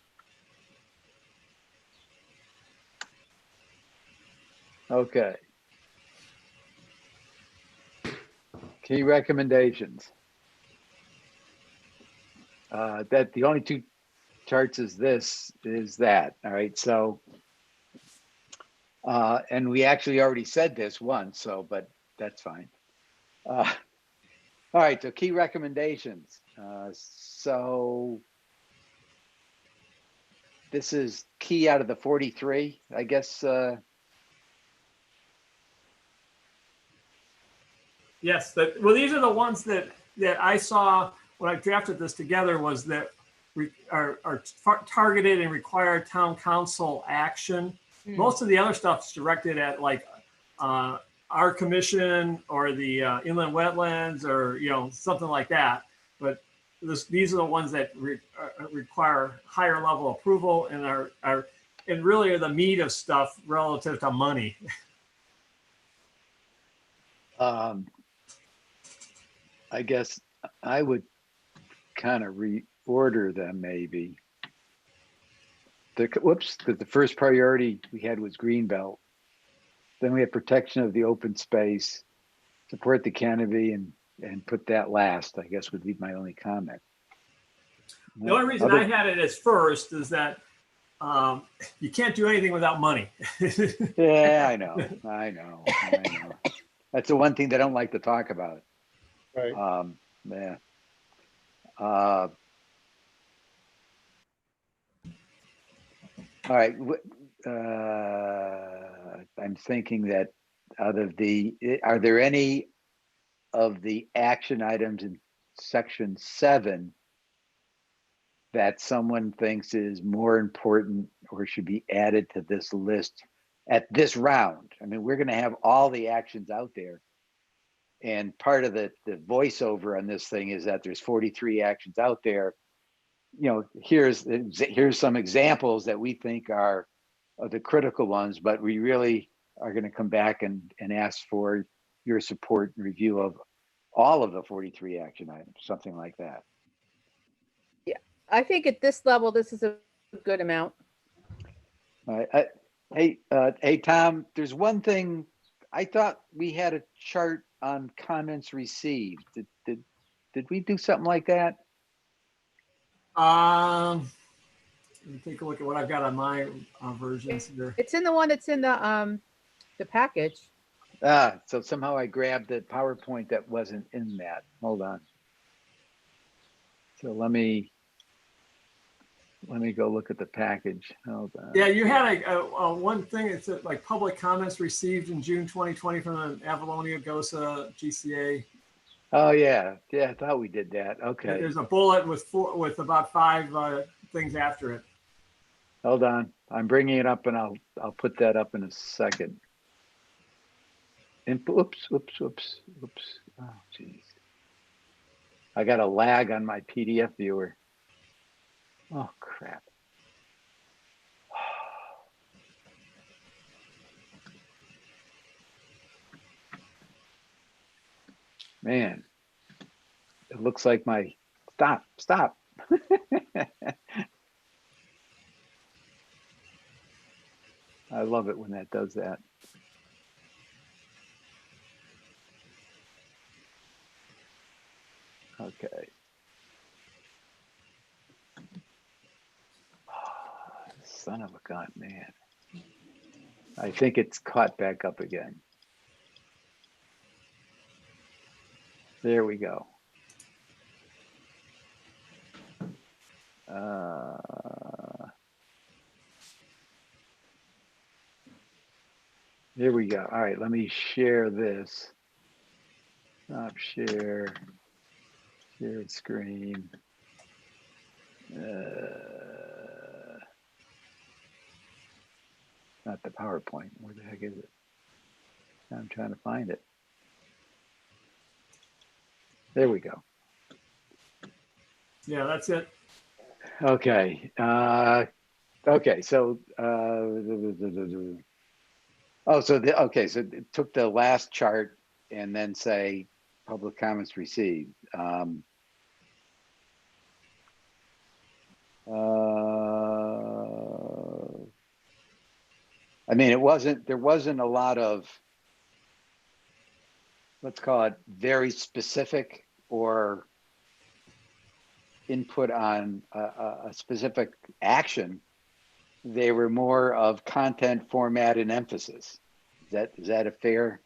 okay. Key recommendations. That the only two charts is that. All right. So, and we actually already said this once, so, but that's fine. All right. So key recommendations. So this is key out of the 43, I guess. Yes, well, these are the ones that I saw when I drafted this together, was that are targeted and require town council action. Most of the other stuff is directed at like our commission or the inland wetlands or something like that. But these are the ones that require higher level approval and are and really are the meat of stuff relative to money. I guess I would kind of reorder them maybe. Because the first priority we had was Greenbelt. Then we had protection of the open space, support the canopy, and put that last, I guess would be my only comment. The only reason I had it as first is that you can't do anything without money. Yeah, I know. That's the one thing they don't like to talk about. Right. Yeah. All right. I'm thinking that are there any of the action items in section 7 that someone thinks is more important or should be added to this list at this round? I mean, we're going to have all the actions out there. And part of the voiceover on this thing is that there's 43 actions out there. Here's some examples that we think are the critical ones, but we really are going to come back and ask for your support and review of all of the 43 action items, something like that. Yeah, I think at this level, this is a good amount. All right. Hey, Tom, there's one thing. I thought we had a chart on comments received. Did we do something like that? Let me take a look at what I've got on my versions here. It's in the one that's in the package. So somehow I grabbed the PowerPoint that wasn't in that. Hold on. So let me go look at the package. Hold on. Yeah, you had a one thing. It's like public comments received in June 2020 from the Avalonia GOSA GCA. Oh yeah, I thought we did that. Okay. There's a bullet with about 5 things after it. Hold on, I'm bringing it up, and I'll put that up in a second. And oops. Oh geez, I got a lag on my PDF viewer. Oh crap. Man, it looks like my stop. I love it when that does that. Okay. Son of a gun, man. I think it's caught back up again. There we go. There we go. All right, let me share this. Stop share. Share screen. Not the PowerPoint. Where the heck is it? I'm trying to find it. There we go. Yeah, that's it. Okay. Okay. So, so it took the last chart and then say public comments received. I mean, there wasn't a lot of, let's call it very specific or input on a specific action. They were more of content, format, and emphasis. Is that a fair?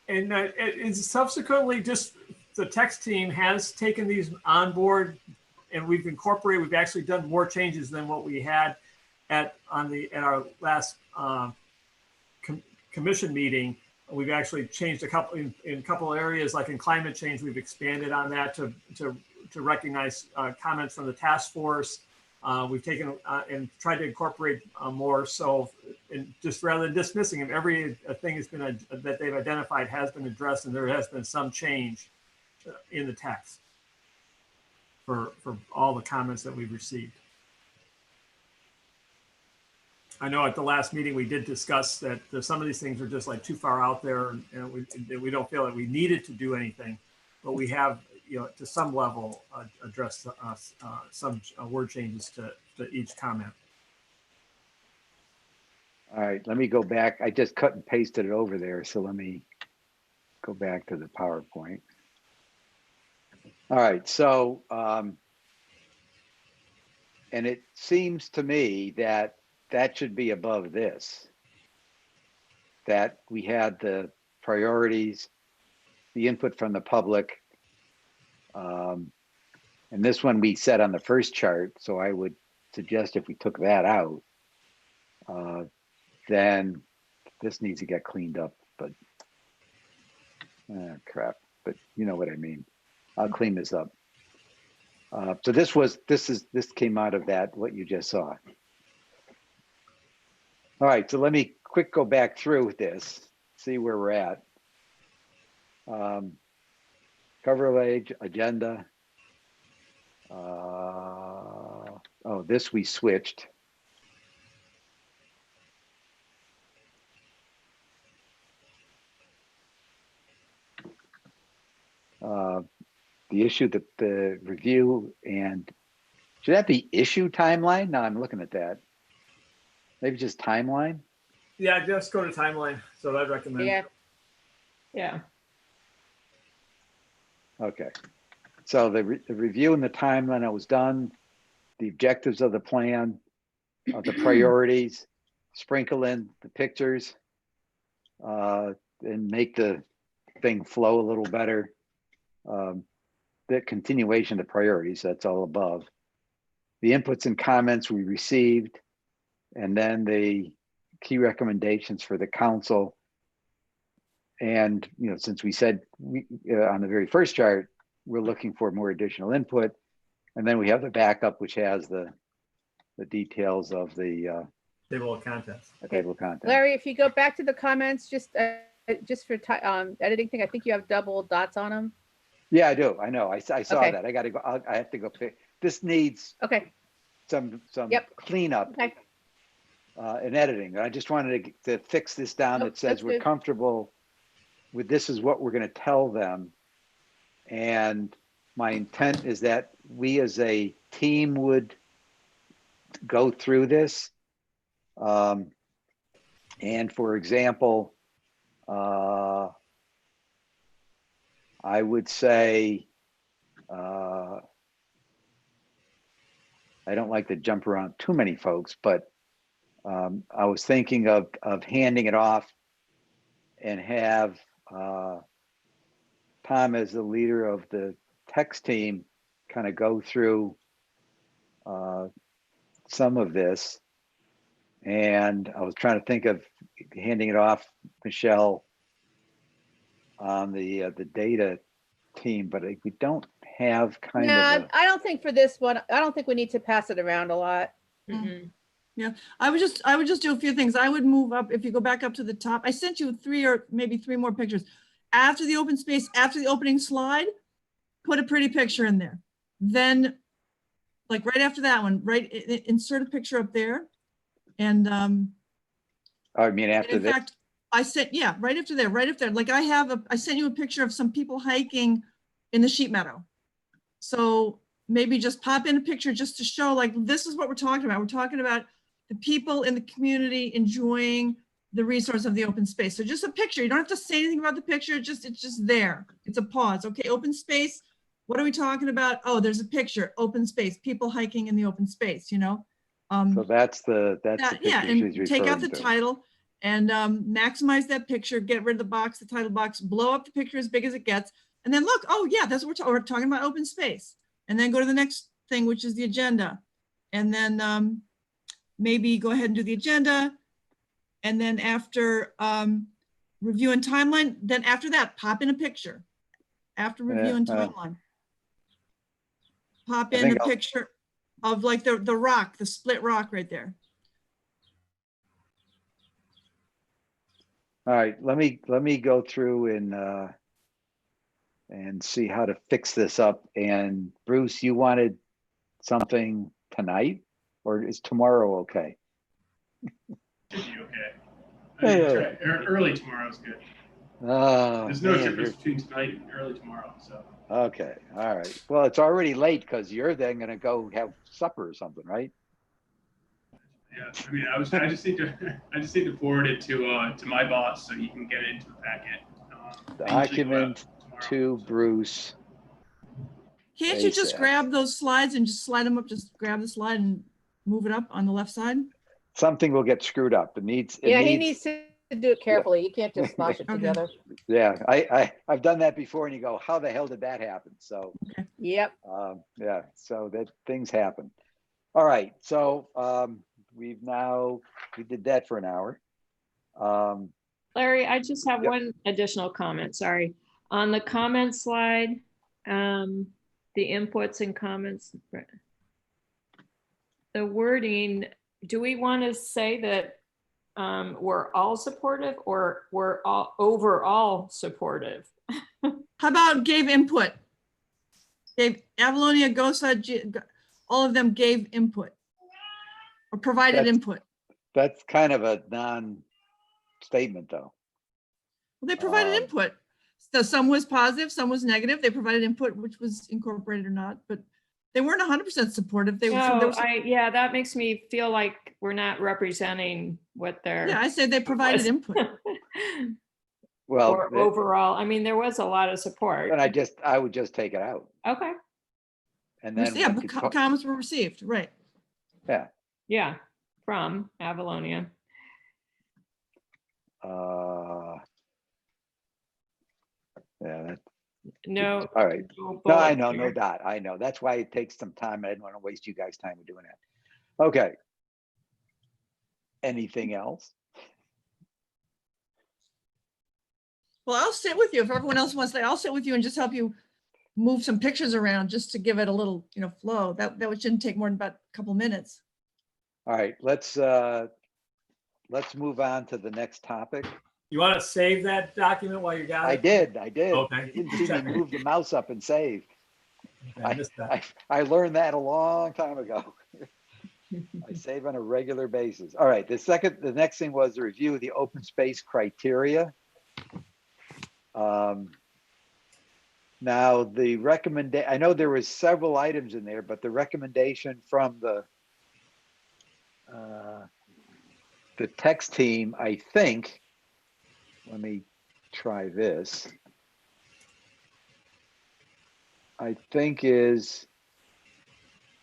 And it's subsequently just the text team has taken these on board, and we've actually done more changes than what we had at our last commission meeting. We've actually changed a couple in a couple areas, like in climate change. We've expanded on that to recognize comments from the task force. We've taken and tried to incorporate more. So, just rather than dismissing them, every thing has been that they've identified has been addressed, and there has been some change in the text for all the comments that we've received. I know at the last meeting we did discuss that some of these things are just like too far out there, and we don't feel that we needed to do anything, but we have, to some level, addressed some word changes to each comment. All right, let me go back. I just cut and pasted it over there, so let me go back to the PowerPoint. All right, so, and it seems to me that should be above this, that we had the priorities, the input from the public. And this one we set on the first chart, so I would suggest if we took that out, then this needs to get cleaned up, but crap, but you know what I mean. I'll clean this up. So this came out of that, what you just saw. All right, so let me go back through this, see where we're at. Cover page, agenda. This we switched. The issue, the review, and should that be issue timeline? No, I'm looking at that. Maybe just timeline. Yeah, just go to timeline. So I'd recommend. Yeah. Yeah. Okay. So the review and the timeline that was done, the objectives of the plan, the priorities, sprinkle in the pictures, and make the thing flow a little better. The continuation of the priorities, that's all above. The inputs and comments we received, and then the key recommendations for the council. And, since we said on the very first chart, we're looking for more additional input. And then we have the backup, which has the details of the table of contents. Table of contents. Larry, if you go back to the comments, just for editing thing, I think you have double dots on them. Yeah, I do. I know. I saw Okay. that. I got to go. I have to go fix. This needs Okay. some Yep. cleanup Okay. and editing. I just wanted to fix this down. Nope, That says that's we're good. comfortable with this is what we're going to tell them. And my intent is that we as a team would go through this. And for example, I would say I don't like to jump around too many folks, but I was thinking of handing it off and have Tom as the leader of the text team kind of go through some of this. And I was trying to think of handing it off, Michelle, on the data team, but we don't have kind Yeah, of I don't think for this one, I don't think we need to pass it around a lot. Mm-mm. I would just do a few things. I would move up, if you go back up to the top, I sent you 3 or maybe 3 more pictures. After the open space, after the opening slide, put a pretty picture in there. Then, like right after that one, insert a picture up there. And I mean, after in this, fact, I sent, yeah, right after there. Like I sent you a picture of some people hiking in the sheep meadow. So maybe just pop in a picture just to show, like, this is what we're talking about. We're talking about the people in the community enjoying the resource of the open space. So just a picture. You don't have to say anything about the picture. It's just there. It's a pause. Okay, open space. What are we talking about? Oh, there's a picture. Open space. People hiking in the open space. You know. so that's the Yeah, picture she's and take out the referring to. title and maximize that picture. Get rid of the box, the title box. Blow up the picture as big as it gets, and then look. Oh yeah, that's what we're talking about. Open space. And then go to the next thing, which is the agenda. And then maybe go ahead and do the agenda. And then after review and timeline, then after that, pop in a picture. After review and timeline. Pop in a picture of like the rock, the split rock right there. All right, let me go through and see how to fix this up. And Bruce, you wanted something tonight, or is tomorrow okay? Should be okay. I think it's right. Early tomorrow is good. Oh, There's no man, difference between tonight and early tomorrow. So. okay, all right. Well, it's already late because you're then going to go have supper or something, right? Yeah, I mean, I just need to forward it to my boss so he can get it into the packet. Document to Bruce. Can't you just ASAP. grab those slides and just slide them up? Just grab the slide and move it up on the left side. Something will get screwed up. It needs. He needs to do it carefully. You can't just smash it Okay. together. Yeah, I've done that before, and you go, how the hell did that happen? So, Yep. yeah, so that things happen. All right, so we did that for an hour. Larry, I just have Yep. one additional comment, sorry. On the comment slide, the inputs and comments, the wording, do we want to say that we're all supportive or we're all overall supportive? How about gave input? Avalonia, GOSA, all of them gave input or provided input. That's kind of a non-statement, though. Well, they provided input. So some was positive, some was negative. They provided input, which was incorporated or not, but they weren't 100% supportive. Yeah, that makes me feel like we're not representing what they're. Yeah, I said they provided input. Well, or overall, I mean, there was a lot of support. And I would just take it out. Okay. And then Yeah, comments were received, right? Yeah. Yeah, from Avalonia. Yeah. No. All right. No, I know, no dot. I know. That's why it takes some time. I didn't want to waste you guys' time with doing that. Okay. Anything else? Well, I'll sit with you if everyone else wants to. I'll sit with you and just help you move some pictures around just to give it a little, flow. That shouldn't take more than about a couple minutes. All right, let's move on to the next topic. You want to save that document while you got it? I did. Okay. You didn't see me move the mouse up and save. Okay, I missed that. I learned that a long time ago. I save on a regular basis. All right, the next thing was the review of the open space criteria. Now I know there was several items in there, but the recommendation from the text team, I think, let me try this. I think is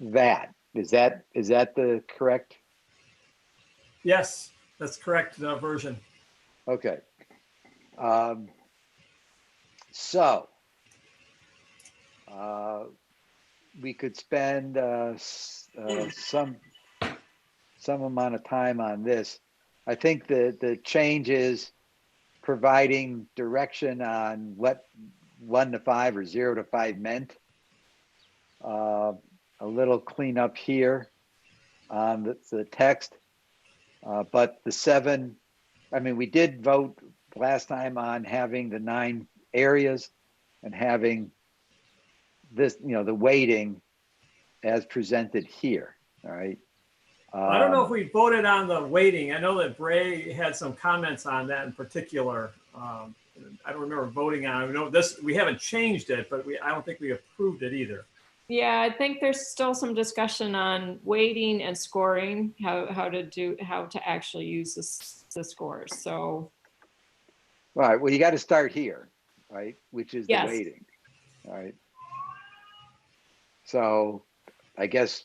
that Is that the correct? Yes, that's correct version. Okay. So we could spend some amount of time on this. I think the change is providing direction on what 1 to 5 or 0 to 5 meant. A little cleanup here on the text, but the 7, I mean, we did vote last time on having the 9 areas and having this, the weighting as presented here, all right? I don't know if we voted on the weighting. I know that Bray had some comments on that in particular. I don't remember voting on it. I know this, we haven't changed it, but I don't think we approved it either. Yeah, I think there's still some discussion on weighting and scoring, how to actually use the scores. So, All right, well, you got to start here, right? Which is the yes. weighting, all right? So I guess,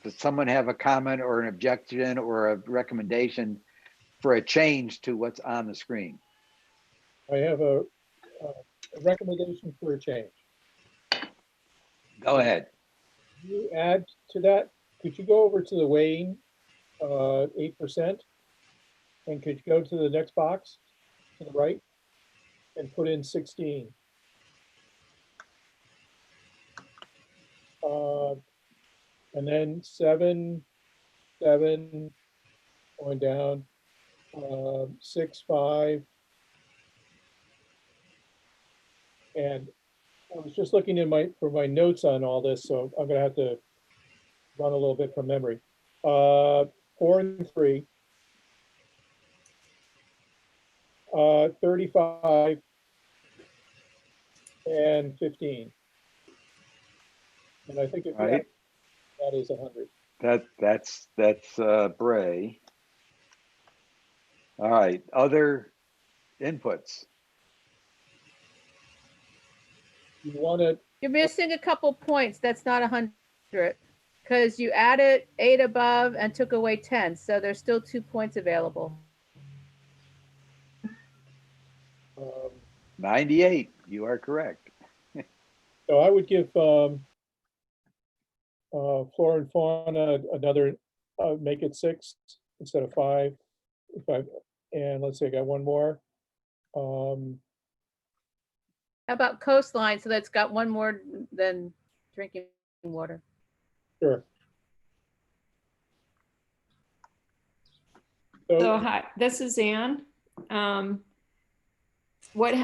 does someone have a comment or an objection or a recommendation for a change to what's on the screen? I have a recommendation for a change. Go ahead. You add to that, could you go over to the weighing, 8%? And could you go to the next box to the right and put in 16? And then 7, going down, 6, 5. And I was just looking for my notes on all this, so I'm gonna have to run a little bit from memory. 4 and 3, 35 and 15. And I think if Right. that is 100. That's Bray. All right, other inputs. You want to, You're missing a couple points. That's not 100 because you added 8 above and took away 10. So there's still 2 points available. 98, you are correct. so I would give flora and fauna another, make it 6 instead of 5. And let's see, I got one more. How about coastline? So that's got one more than drinking water. Sure. So hi, this is Ann. What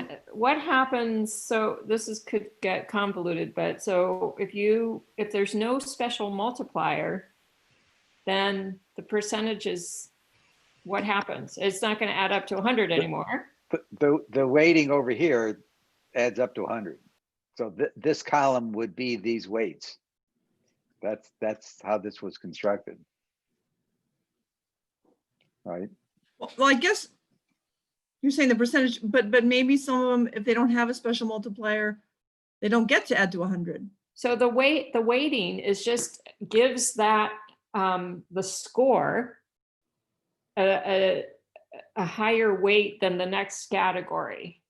happens? So could get convoluted, but so if there's no special multiplier, then the percentages, what happens? It's not going to add up to 100 anymore. The weighting over here adds up to 100. So this column would be these weights. That's how this was constructed. Right. Well, I guess you're saying the percentage, but maybe some of them, if they don't have a special multiplier, they don't get to add to 100. So the weighting is just gives that the score a higher weight than the next category.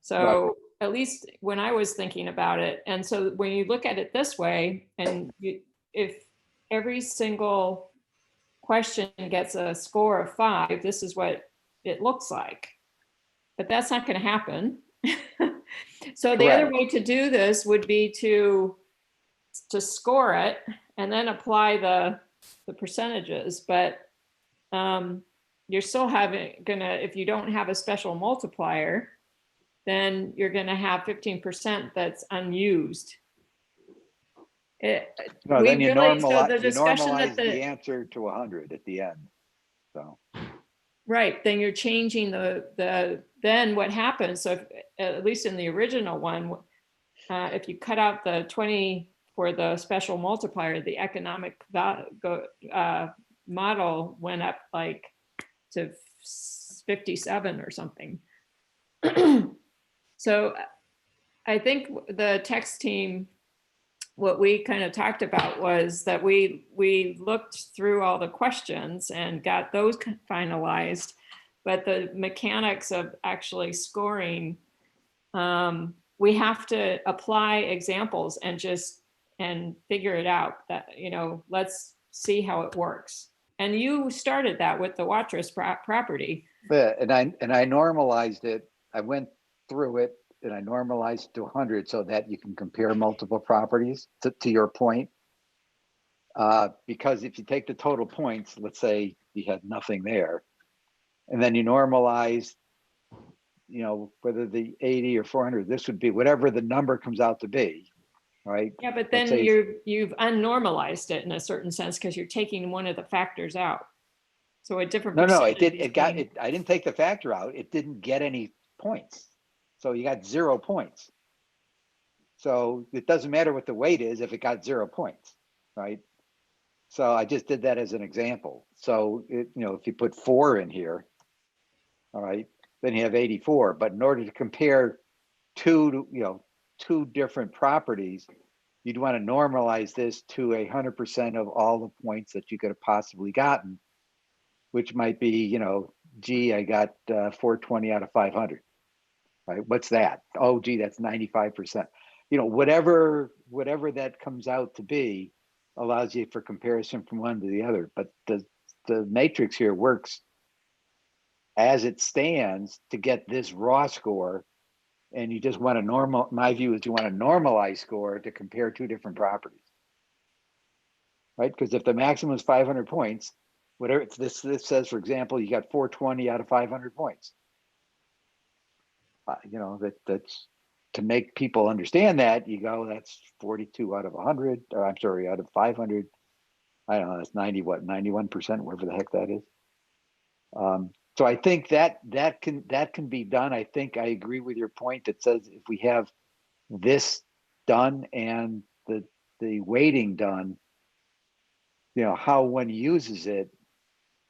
So Right. At least when I was thinking about it, and so when you look at it this way, and if every single question gets a score of 5, this is what it looks like. But that's not going to happen. So the other way to do this would be to score it and then apply the percentages. But you're still if you don't have a special multiplier, then you're going to have 15% that's unused. No, then you normalize the answer to 100 at the end. So. Right, then you're changing then what happens, so at least in the original one, if you cut out the 20 for the special multiplier, the economic model went up like to 57 or something. So I think the text team what we kind of talked about was that we looked through all the questions and got those finalized, but the mechanics of actually scoring, we have to apply examples and figure it out. That, let's see how it works. And you started that with the Watrous property. Yeah, and I normalized it. I went through it and I normalized it to 100 so that you can compare multiple properties to your point. Because if you take the total points, let's say you had nothing there, and then you normalize, whether the 80 or 400, this would be whatever the number comes out to be, right? Yeah, but then you've unnormalized it in a certain sense because you're taking one of the factors out. So a different No, it percentage did. is It got being- it. I didn't take the factor out. It didn't get any points. So you got 0 points. So it doesn't matter what the weight is if it got 0 points, right? So I just did that as an example. So if you put 4 in here, all right, then you have 84. But in order to compare two different properties, you'd want to normalize this to 100% of all the points that you could have possibly gotten, which might be, gee, I got 420 out of 500, right? What's that? Oh, gee, that's 95%. Whatever that comes out to be allows you for comparison from one to the other. But the matrix here works as it stands to get this raw score. And you just want to my view is you want a normalized score to compare two different properties, right? Because if the maximum is 500 points, whatever this says, for example, you got 420 out of 500 points. That's to make people understand that you go, that's 42 out of 100, or I'm sorry, out of 500. I don't know, that's 91%, whatever the heck that is. So I think that can be done. I think I agree with your point that says if we have this done and the weighting done, how one uses it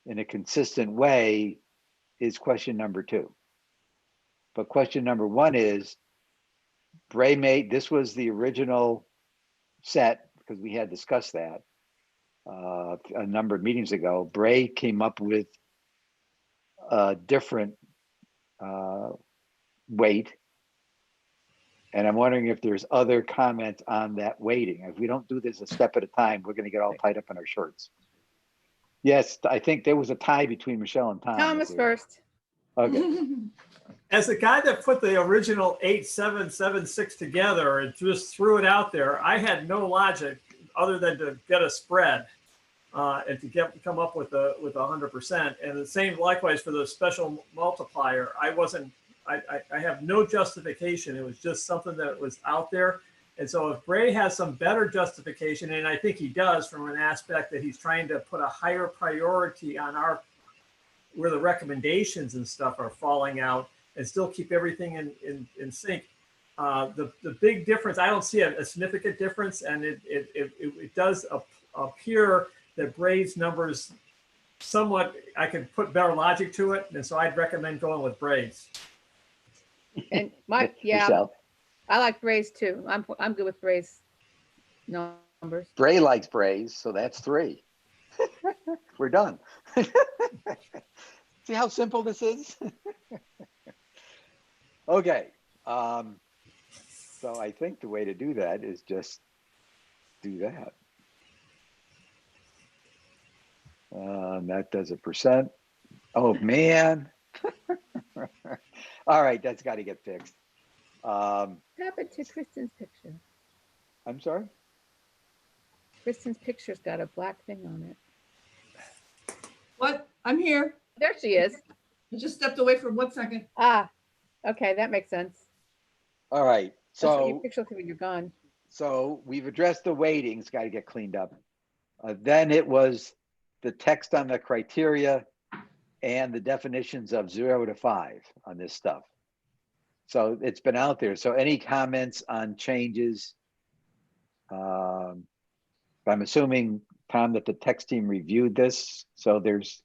in a consistent way is question number 2. But question number 1 is, Bray this was the original set because we had discussed that a number of meetings ago. Bray came up with a different weight. And I'm wondering if there's other comments on that weighting. If we don't do this a step at a time, we're going to get all tied up in our shirts. Yes, I think there was a tie between Michelle and Tom. Thomas first. Okay. As the guy that put the original 8776 together and just threw it out there, I had no logic other than to get a spread and to come up with 100%. And the same likewise for the special multiplier. I have no justification. It was just something that was out there. And so if Bray has some better justification, and I think he does from an aspect that he's trying to put a higher priority on where the recommendations and stuff are falling out and still keep everything in sync. The big difference, I don't see a significant difference, and it does appear that Bray's numbers somewhat, I could put better logic to it, and so I'd recommend going with Bray's. And Michelle? I like Bray's too. I'm good with Bray's numbers. Bray likes Brays, so that's 3. We're done. See how simple this is? Okay. So I think the way to do that is just do that. That does a percent. Oh, man. All right, that's got to get fixed. What happened to Kristen's picture? I'm sorry? Kristen's picture's got a black thing on it. What? I'm here. There she is. I just stepped away for 1 second. Ah, okay, that makes sense. All right. That's what So your picture looks like when you're gone. So we've addressed the weightings, got to get cleaned up. Then it was the text on the criteria and the definitions of 0 to 5 on this stuff. So it's been out there. So any comments on changes? I'm assuming, Tom, that the text team reviewed this. So there's.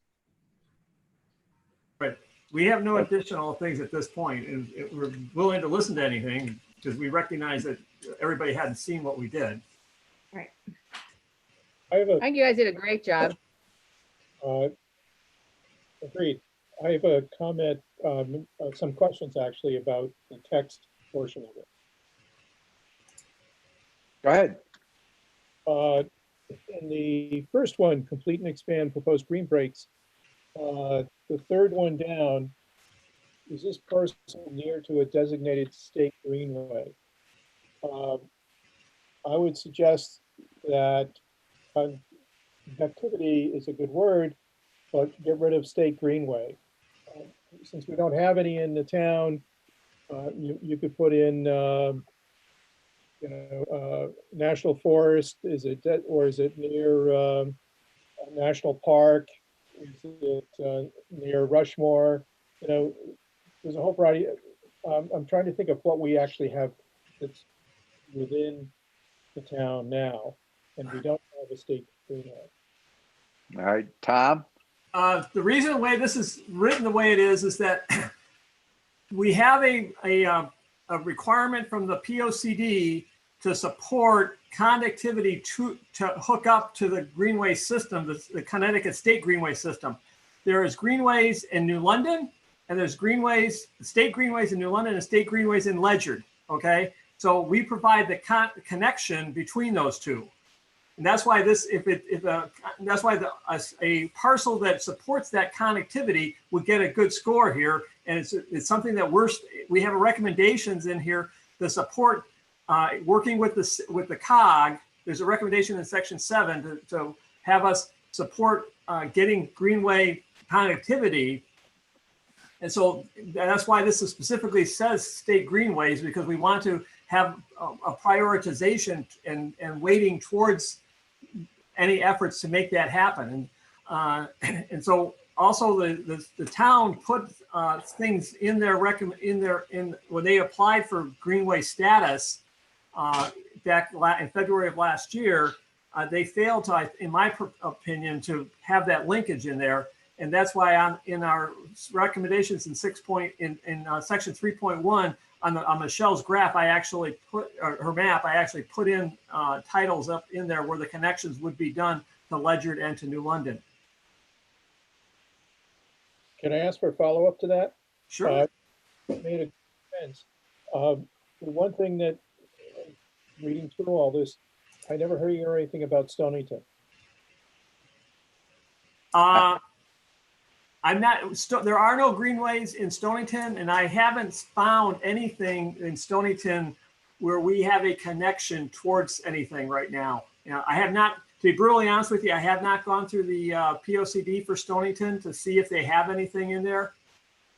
Right. We have no additional things at this point, and we're willing to listen to anything because we recognize that everybody hadn't seen what we did. Right. I have I think you guys did a great job. agreed. I have a comment, some questions actually about the text portion of it. Go ahead. In the first one, complete and expand proposed green breaks, the third one down, is this parcel near to a designated state greenway? I would suggest that connectivity is a good word, but get rid of state greenway. Since we don't have any in the town, you could put in, national forest. Is it or is it near a national park? Is it near Rushmore? There's a whole variety. I'm trying to think of what we actually have that's within the town now, and we don't have a state greenway. All right, Tom? The reason the way this is written the way it is that we have a requirement from the POCD to support connectivity to hook up to the greenway system, the Connecticut State Greenway system. There is greenways in New London, and there's state greenways in New London and state greenways in Ledyard. Okay, so we provide the connection between those two. And that's why a parcel that supports that connectivity would get a good score here. And it's something that we have recommendations in here to support working with the COG. There's a recommendation in section 7 to have us support getting greenway connectivity. And so that's why this specifically says state greenways, because we want to have a prioritization and waiting towards any efforts to make that happen. And so also the town put things in their when they applied for greenway status back in February of last year. They failed to, in my opinion, to have that linkage in there. And that's why in our recommendations in section 3.1 on Michelle's graph, I actually put her map. I actually put in titles up in there where the connections would be done to Ledyard and to New London. Can I ask for a follow-up to that? Sure. It made a sense. The one thing that, reading through all this, I never heard anything about Stonington. There are no greenways in Stonington, and I haven't found anything in Stonington where we have a connection towards anything right now. I have not, to be brutally honest with you, I have not gone through the POCD for Stonington to see if they have anything in there.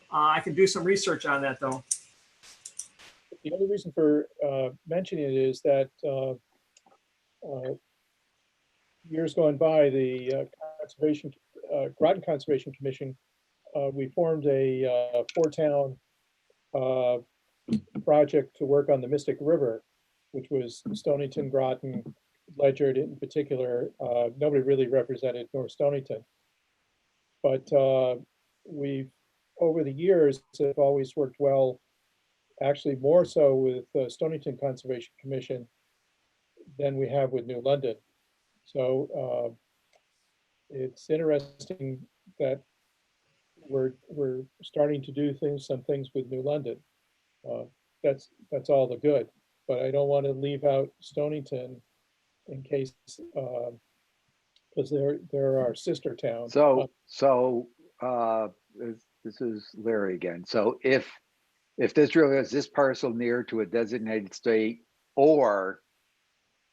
I can do some research on that though. The only reason for mentioning it is that years going by, the Groton Conservation Commission, we formed a 4-town project to work on the Mystic River, which was Stonington, Groton, Ledyard in particular. Nobody really represented North Stonington, but we've over the years have always worked well, actually more so with Stonington Conservation Commission than we have with New London. So it's interesting that we're starting to do some things with New London. That's all the good, but I don't want to leave out Stonington in case, because they're our sister town. So this is Larry again. So if this really is this parcel near to a designated state or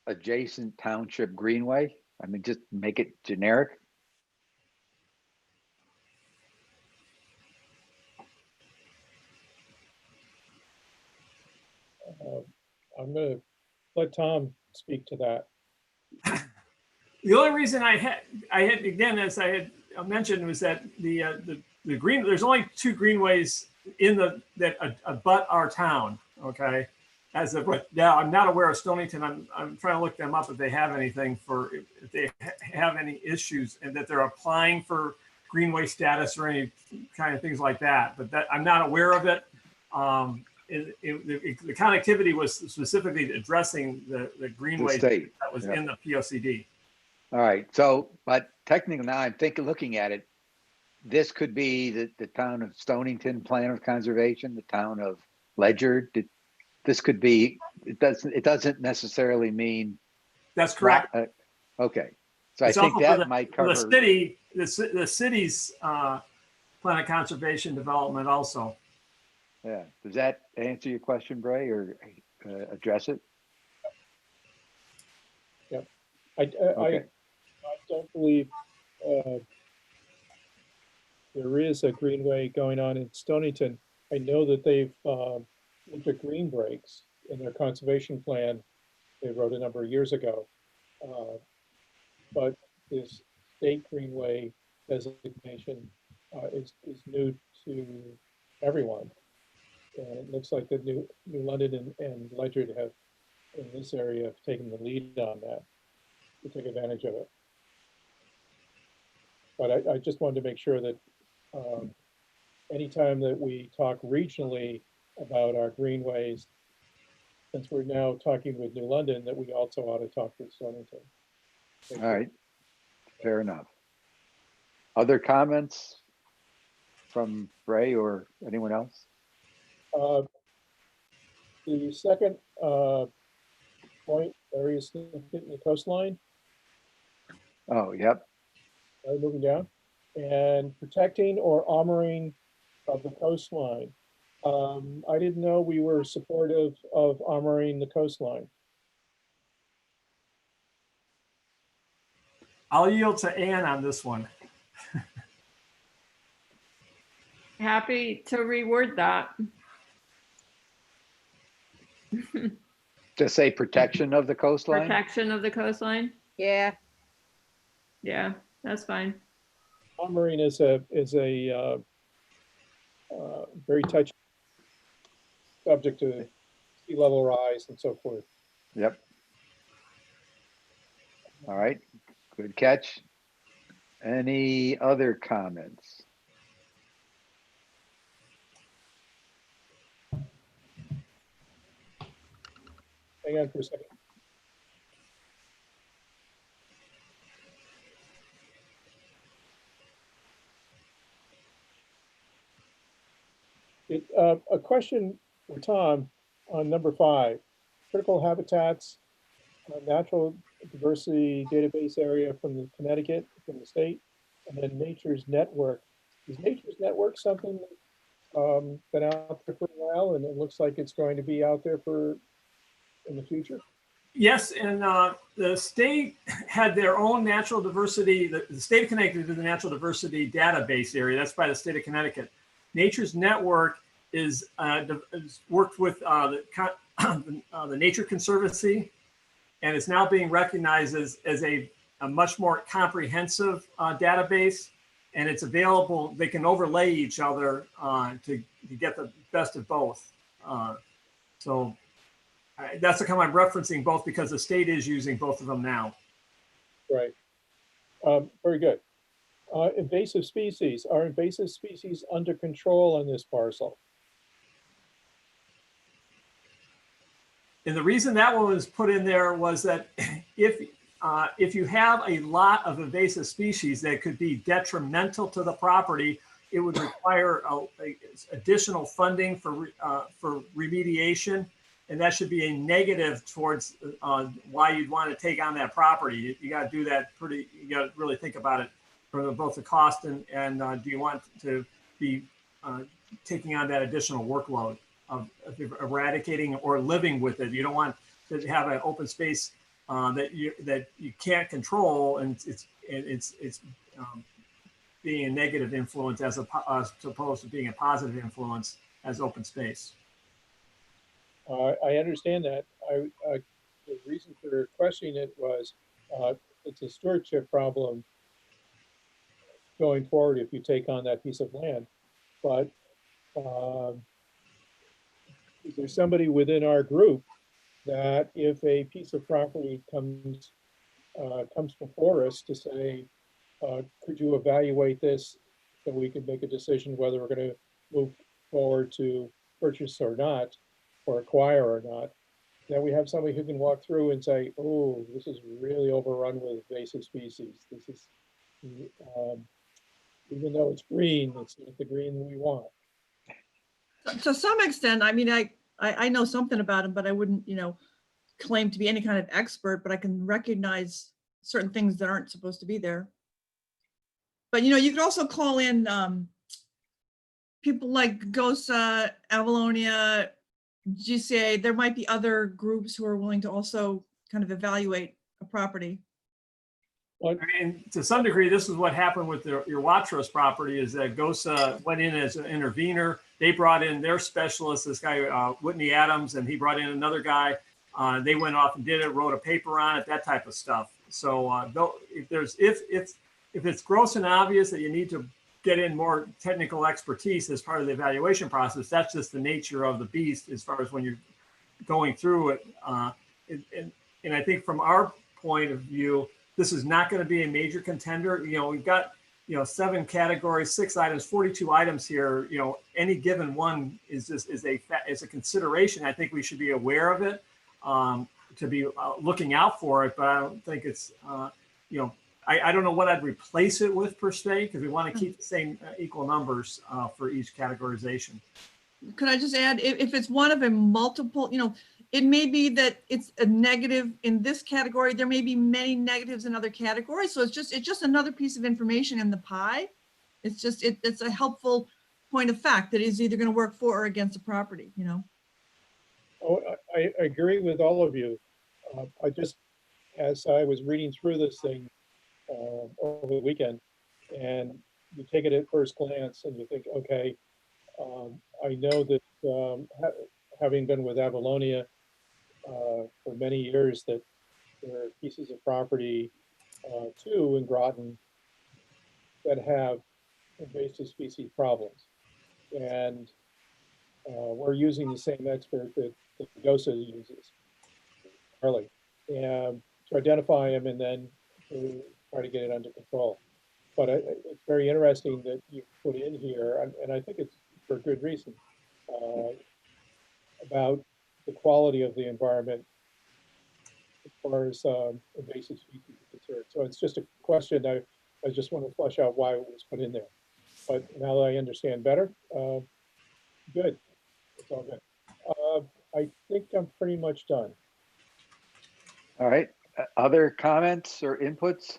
adjacent township greenway, I mean, just make it generic. I'm going to let Tom speak to that. The only reason I had again, as I had mentioned, was that the green. There's only 2 greenways that abut our town. Okay, as of right now, I'm not aware of Stonington. I'm trying to look them up if they have anything if they have any issues and that they're applying for greenway status or any kind of things like that. But I'm not aware of it. the connectivity was specifically addressing the The greenways state. that was Yeah. in the POCD. All right, so, but technically now I'm looking at it, this could be the town of Stonington Plan of Conservation, the town of Ledger. This could be, it doesn't necessarily mean. That's correct. Okay, so I It's think also for that might for cover. the city, the city's plan of conservation development also. Yeah, does that answer your question, Bray, or address it? I Okay, don't believe there is a greenway going on in Stonington. I know that they've looked at green breaks in their conservation plan they wrote a number of years ago. But this state greenway designation is new to everyone. And it looks like the New London and Ledger have, in this area, have taken the lead on that to take advantage of it. But I just wanted to make sure that anytime that we talk regionally about our greenways, since we're now talking with New London, that we also ought to talk with Stonington. all right, fair enough. Other comments from Bray or anyone else? The second point, areas significant in the coastline, Oh, yep, moving down, and protecting or armoring of the coastline. I didn't know we were supportive of armoring the coastline. I'll yield to Ann on this one. Happy to reword that. just say protection of the coastline. Protection of the coastline. Yeah, Yeah, that's fine. Armoring is a very touchy subject to sea level rise and so forth. Yep. All right, good catch. Any other comments? Hang on for a second. A question for Tom on number 5, critical habitats, natural diversity database area from the Connecticut, from the state, and then nature's network. Is nature's network something that's been out there for a while and it looks like it's going to be out there for in the future? Yes, and the state had their own natural diversity. The state of Connecticut did the natural diversity database area. That's by the state of Connecticut. Nature's Network is worked with the Nature Conservancy, and it's now being recognized as a much more comprehensive database, and it's available. They can overlay each other to get the best of both. So that's the kind I'm referencing both because the state is using both of them now. Right. Very good. Invasive species. Are invasive species under control on this parcel? And the reason that one was put in there was that if you have a lot of invasive species that could be detrimental to the property, it would require additional funding for remediation, and that should be a negative towards why you'd want to take on that property. You got to do that you got to really think about it from both the cost and do you want to be taking on that additional workload of eradicating or living with it. You don't want to have an open space that you can't control, and it's being a negative influence as opposed to being a positive influence as open space. I understand that. The reason for questioning it was it's a stewardship problem going forward if you take on that piece of land. But is there somebody within our group that if a piece of property comes before us to say, could you evaluate this so we can make a decision whether we're going to move forward to purchase or not, or acquire or not, then we have somebody who can walk through and say, oh, this is really overrun with invasive species. This is, even though it's green, it's not the green we want. To some extent, I mean, I know something about them, but I wouldn't, claim to be any kind of expert, but I can recognize certain things that aren't supposed to be there. But, you could also call in people like GOSA, Avalonia, GCA. There might be other groups who are willing to also kind of evaluate a property. I mean, to some degree, this is what happened with your Watros property, is that GOSA went in as an intervener. They brought in their specialist, this guy, Whitney Adams, and he brought in another guy. They went off and did it, wrote a paper on it, that type of stuff. So if it's gross and obvious that you need to get in more technical expertise as part of the evaluation process, that's just the nature of the beast as far as when you're going through it. And I think from our point of view, this is not going to be a major contender. We've got, 7 categories, 6 items, 42 items here. Any given one is a consideration. I think we should be aware of it, to be looking out for it. But I don't think it's, I don't know what I'd replace it with per se, because we want to keep the same equal numbers for each categorization. Could I just add, if it's one of a multiple, it may be that it's a negative in this category. There may be many negatives in other categories. So it's just another piece of information in the pie. It's a helpful point of fact that is either going to work for or against a property, Oh, I agree with all of you. As I was reading through this thing over the weekend, and you take it at first glance and you think, okay, I know that having been with Avalonia for many years, that there are pieces of property too in Groton that have invasive species problems. And we're using the same expert that GOSA uses, Charlie, and to identify them and then to try to get it under control. But it's very interesting that you put in here, and I think it's for good reason, about the quality of the environment as far as invasive species are concerned. So it's just a question. I just want to flesh out why it was put in there. But now that I understand better, good. It's all good. I think I'm pretty much done. All right. Other comments or inputs?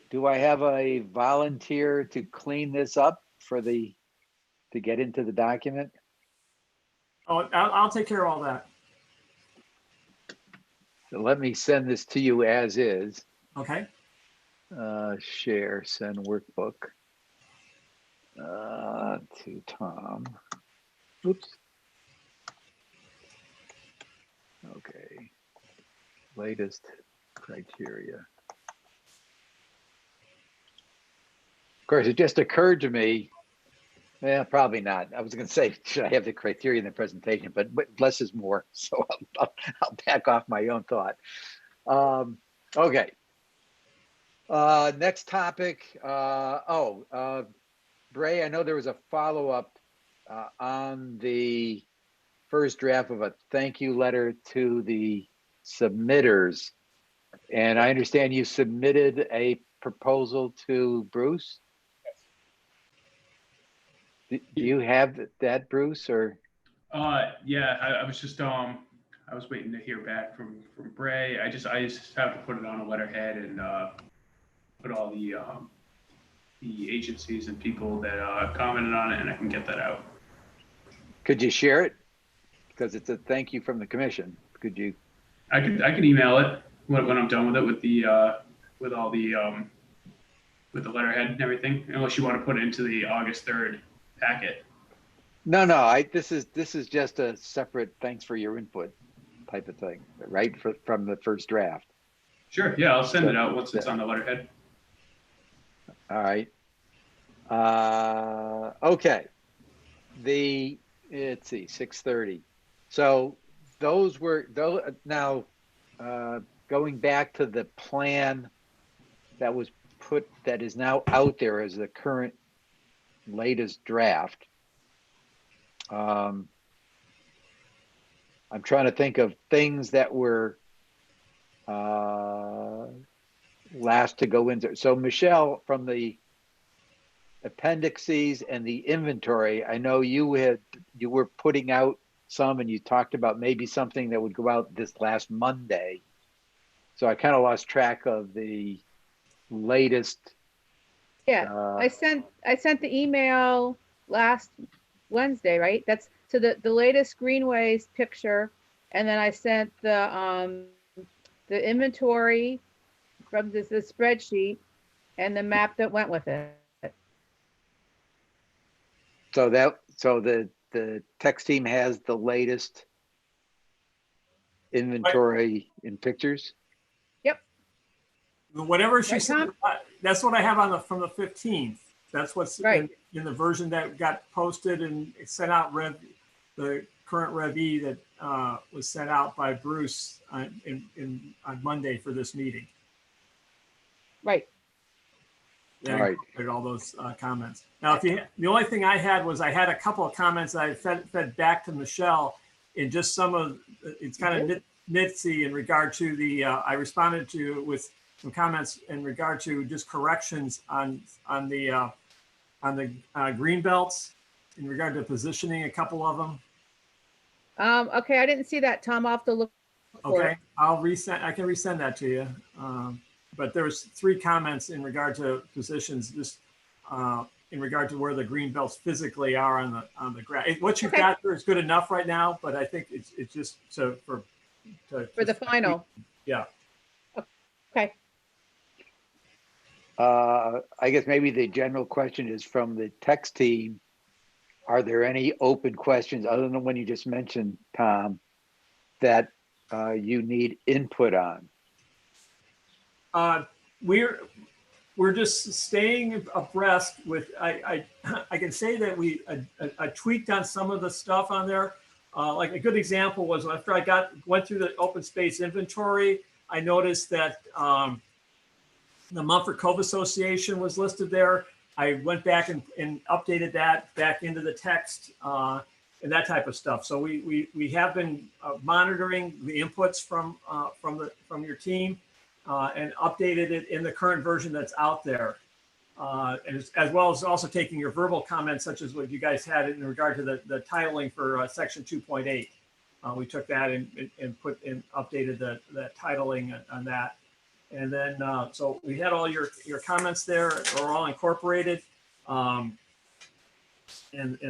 Do I have a volunteer to clean this up to get into the document? Oh, I'll take care of all that. So let me send this to you as is. Okay. Share, send workbook to Tom. Oops. Okay. Latest criteria. Of course, it just occurred to me, probably not. I was going to say, should I have the criteria in the presentation, but less is more. So I'll back off my own thought. Okay. Next topic. Bray, I know there was a follow-up on the first draft of a thank you letter to the submitters. And I understand you submitted a proposal to Bruce. Do you have that, Bruce, or? Yeah, I was just I was waiting to hear back from Bray. I just have to put it on a letterhead and put all the agencies and people that commented on it, and I can get that out. Could you share it? Because it's a thank you from the commission. Could you? I can email it when I'm done with it with the with all the with the letterhead and everything. Unless you want to put it into the August 3rd packet. No. This is just a separate thanks for your input type of thing, right? From the first draft. Sure. Yeah, I'll send it out once it's on the letterhead. All right. Okay. Let's see, 6:30. So those now going back to the plan that was that is now out there as the current latest draft. I'm trying to think of things that were last to go in there. So Michelle, from the appendices and the inventory, I know you were putting out some, and you talked about maybe something that would go out this last Monday. So I kind of lost track of the latest. Yeah, I sent the email last Wednesday, right? That's so the latest greenways picture, and then I sent the inventory from the spreadsheet and the map that went with it. So the text team has the latest inventory in pictures. Whatever she Right, said, Tom? that's what I have on from the 15th. That's what's Right. in the version that got posted and sent out. The current Rev E that was sent out by Bruce on Monday for this meeting. Right. That All right. incorporated all those comments. Now, the only thing I had was I had a couple of comments that I fed back to Michelle in just some of it's kind of nitsy in regard to the I responded to with some comments in regard to just corrections on the green belts in regard to positioning, a couple of them. Okay, I didn't see that, Tom. I'll have to look for Okay, it. I'll resend. I can resend that to you. But there was 3 comments in regard to positions, just in regard to where the green belts physically are on the ground. What you've got there is good enough right now, but I think it's just for the final. Yeah. Okay. I guess maybe the general question is from the text team. Are there any open questions other than the one you just mentioned, Tom, that you need input on? We're just staying abreast with. I can say that we tweaked on some of the stuff on there. Like a good example was after I went through the open space inventory, I noticed that the Mumford Cove Association was listed there. I went back and updated that back into the text and that type of stuff. So we have been monitoring the inputs from your team and updated it in the current version that's out there. As well as also taking your verbal comments, such as what you guys had in regard to the titling for section 2.8. We took that and updated the titling on that. And then, so we had all your comments there, are all incorporated and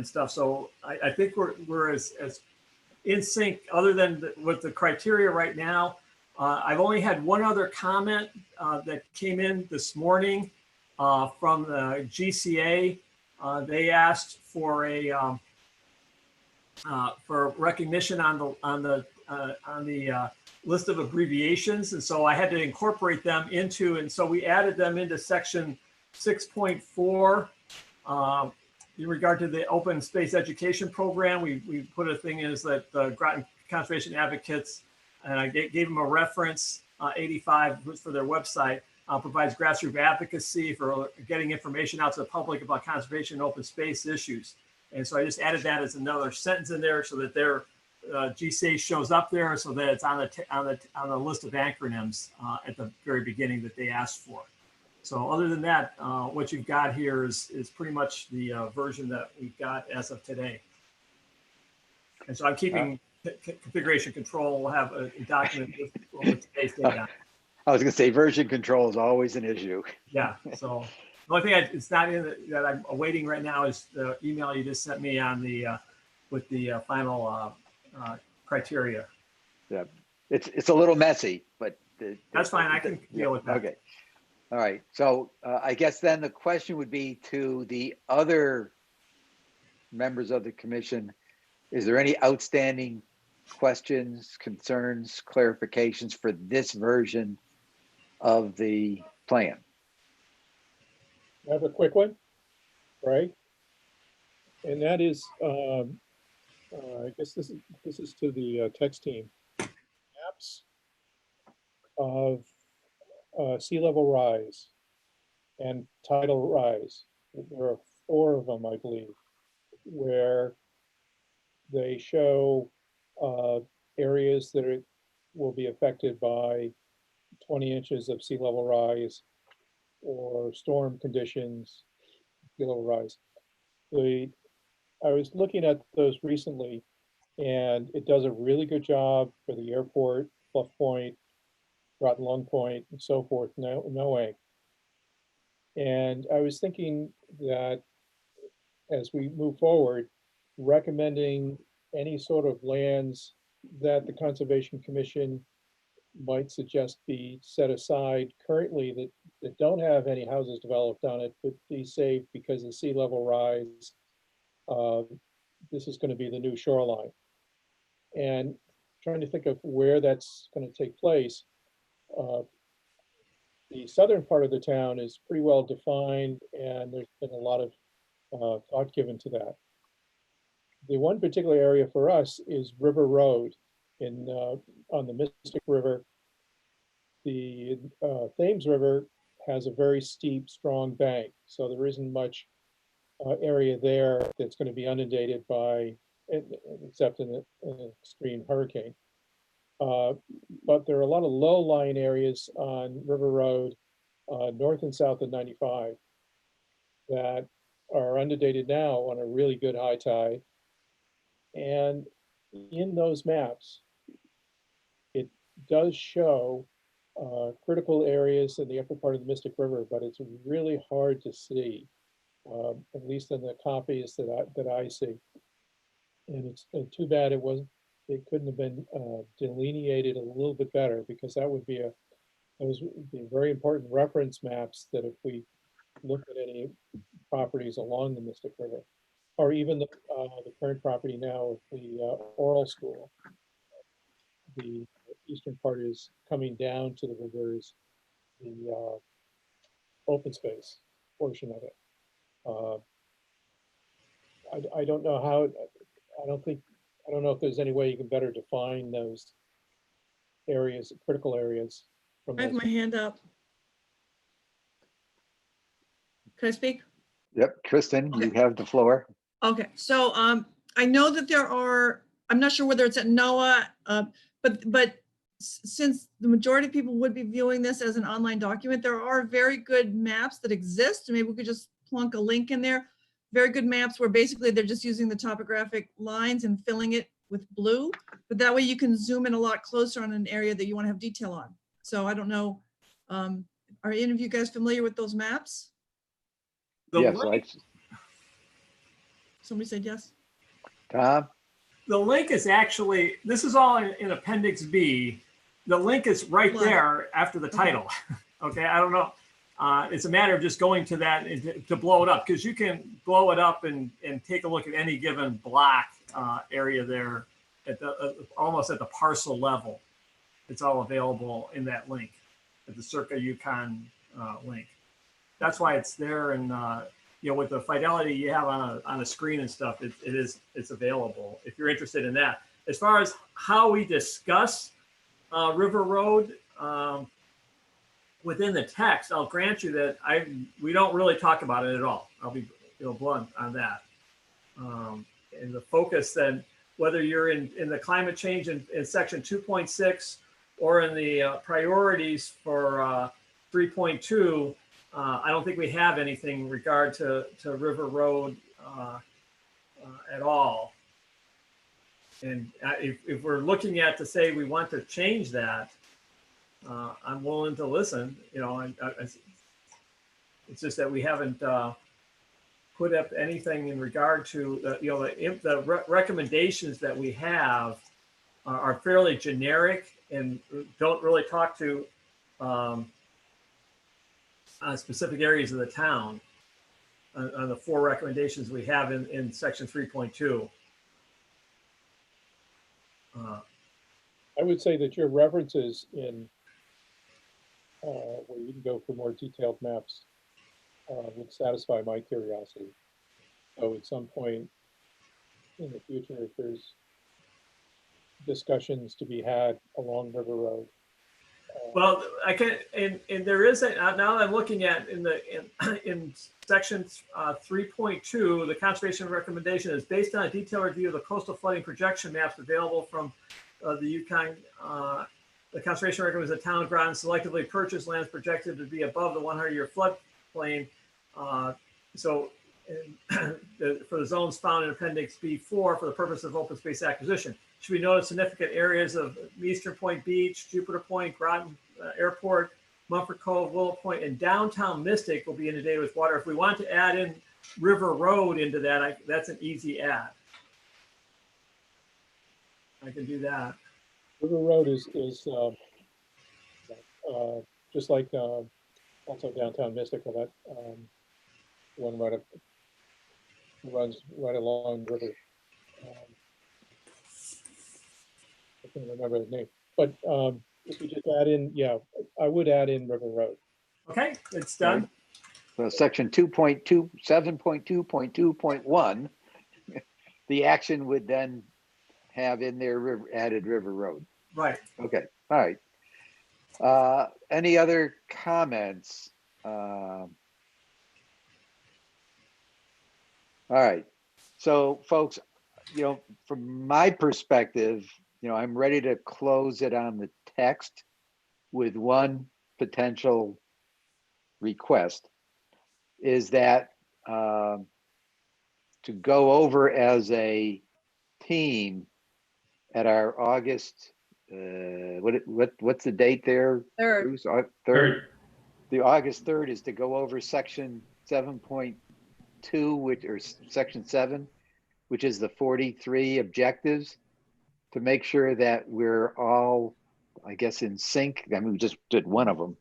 stuff. So I think we're as in sync, other than with the criteria right now. I've only had one other comment that came in this morning from the GCA. They asked for a for recognition on the list of abbreviations, and so I had to incorporate them into, and so we added them into section 6.4 in regard to the open space education program. We put a thing in is that the Groton Conservation Advocates, and I gave them a reference 85 for their website, provides grassroots advocacy for getting information out to the public about conservation and open space issues. And so I just added that as another sentence in there so that their GCA shows up there, so that it's on the list of acronyms at the very beginning that they asked for. So other than that, what you've got here is pretty much the version that we've got as of today. And so I'm keeping configuration control. We'll have a document with today's data. I was going to say version control is always an issue. Yeah. So the only thing it's not in that I'm awaiting right now is the email you just sent me on the with the final criteria. Yeah, it's a little messy, but that's fine. I can deal with that. Okay. All right. So I guess then the question would be to the other members of the commission: is there any outstanding questions, concerns, clarifications for this version of the plan? I have a quick one, right? And that is, I guess this is to the text team. Maps of sea level rise. and tidal rise. There are 4 of them, I believe, where they show areas that will be affected by 20 inches of sea level rise or storm conditions, sea level rise. I was looking at those recently, and it does a really good job for the airport, Bluff Point, Groton Lung Point, and so forth, knowing. And I was thinking that as we move forward, recommending any sort of lands that the Conservation Commission might suggest be set aside currently that don't have any houses developed on it, but be saved because of sea level rise. This is going to be the new shoreline. And trying to think of where that's going to take place. The southern part of the town is pretty well defined, and there's been a lot of thought given to that. The one particular area for us is River Road on the Mystic River. The Thames River has a very steep, strong bank, so there isn't much area there that's going to be inundated by, except in an extreme hurricane. But there are a lot of low-lying areas on River Road, north and south of 95, that are inundated now on a really good high tide. And in those maps, it does show critical areas in the upper part of the Mystic River, but it's really hard to see, at least in the copies that I see. And it's too bad it couldn't have been delineated a little bit better, because that would be those would be very important reference maps that if we look at any properties along the Mystic River, or even the current property now of the oral school. The eastern part is coming down to the rivers, the open space portion of it. I don't know how, I don't know if there's any way you can better define those areas, critical areas. From I have those. my hand up. Can I speak? Yep, Kristen, you have the floor. Okay, so I know that there are, I'm not sure whether it's at NOAA, but since the majority of people would be viewing this as an online document, there are very good maps that exist. Maybe we could just plunk a link in there. Very good maps where basically they're just using the topographic lines and filling it with blue, but that way you can zoom in a lot closer on an area that you want to have detail on. So I don't know, are any of you guys familiar with those maps? Yes, Somebody said yes. Tom? The link is actually, this is all in Appendix B. The link is right there after the title. Okay, I don't know. It's a matter of just going to that to blow it up, because you can blow it up and take a look at any given block area there at the almost at the parcel level. It's all available in that link, at the Circa Yukon link. That's why it's there, and you know, with the fidelity you have on a screen and stuff, it's available if you're interested in that. As far as how we discuss River Road within the text, I'll grant you that we don't really talk about it at all. I'll be blunt on that. And the focus then, whether you're in the climate change in section 2.6 or in the priorities for 3.2, I don't think we have anything in regard to River Road at all. And if we're looking at to say we want to change that, I'm willing to listen. You know, it's just that we haven't put up anything in regard to the recommendations that we have are fairly generic and don't really talk to specific areas of the town on the 4 recommendations we have in section 3.2. I would say that your references in where you can go for more detailed maps would satisfy my curiosity. So at some point in the future, if there's discussions to be had along River Road, Well, I can, and there is a, now that I'm looking at in section 3.2, the conservation recommendation is based on a detailed review of the coastal flooding projection maps available from the Yukon. The conservation recommends the town of Groton selectively purchase lands projected to be above the 100-year floodplain. For the zones found in Appendix B4 for the purpose of open space acquisition. Should be noted significant areas of Eastern Point Beach, Jupiter Point, Groton Airport, Mumford Cove, Willow Point, and downtown Mystic will be inundated with water. If we want to add in River Road into that, that's an easy add. I can do that. River Road is just like also downtown Mystical, that one right up, runs right along the river. I can't remember the name, but if you just add in, yeah, I would add in River Road. Okay, it's done. So section 2.2, 7.2.2.1, the action would then have in there added River Road. Right. Okay, all right. Any other comments? All right, so folks, from my perspective, I'm ready to close it on the text with one potential request, is that to go over as a team at our August, what's the date there? Third. Bruce? 3rd. The August 3rd is to go over section 7.2, or section 7, which is the 43 objectives, to make sure that we're all, I guess, in sync. I mean, we just did one of them,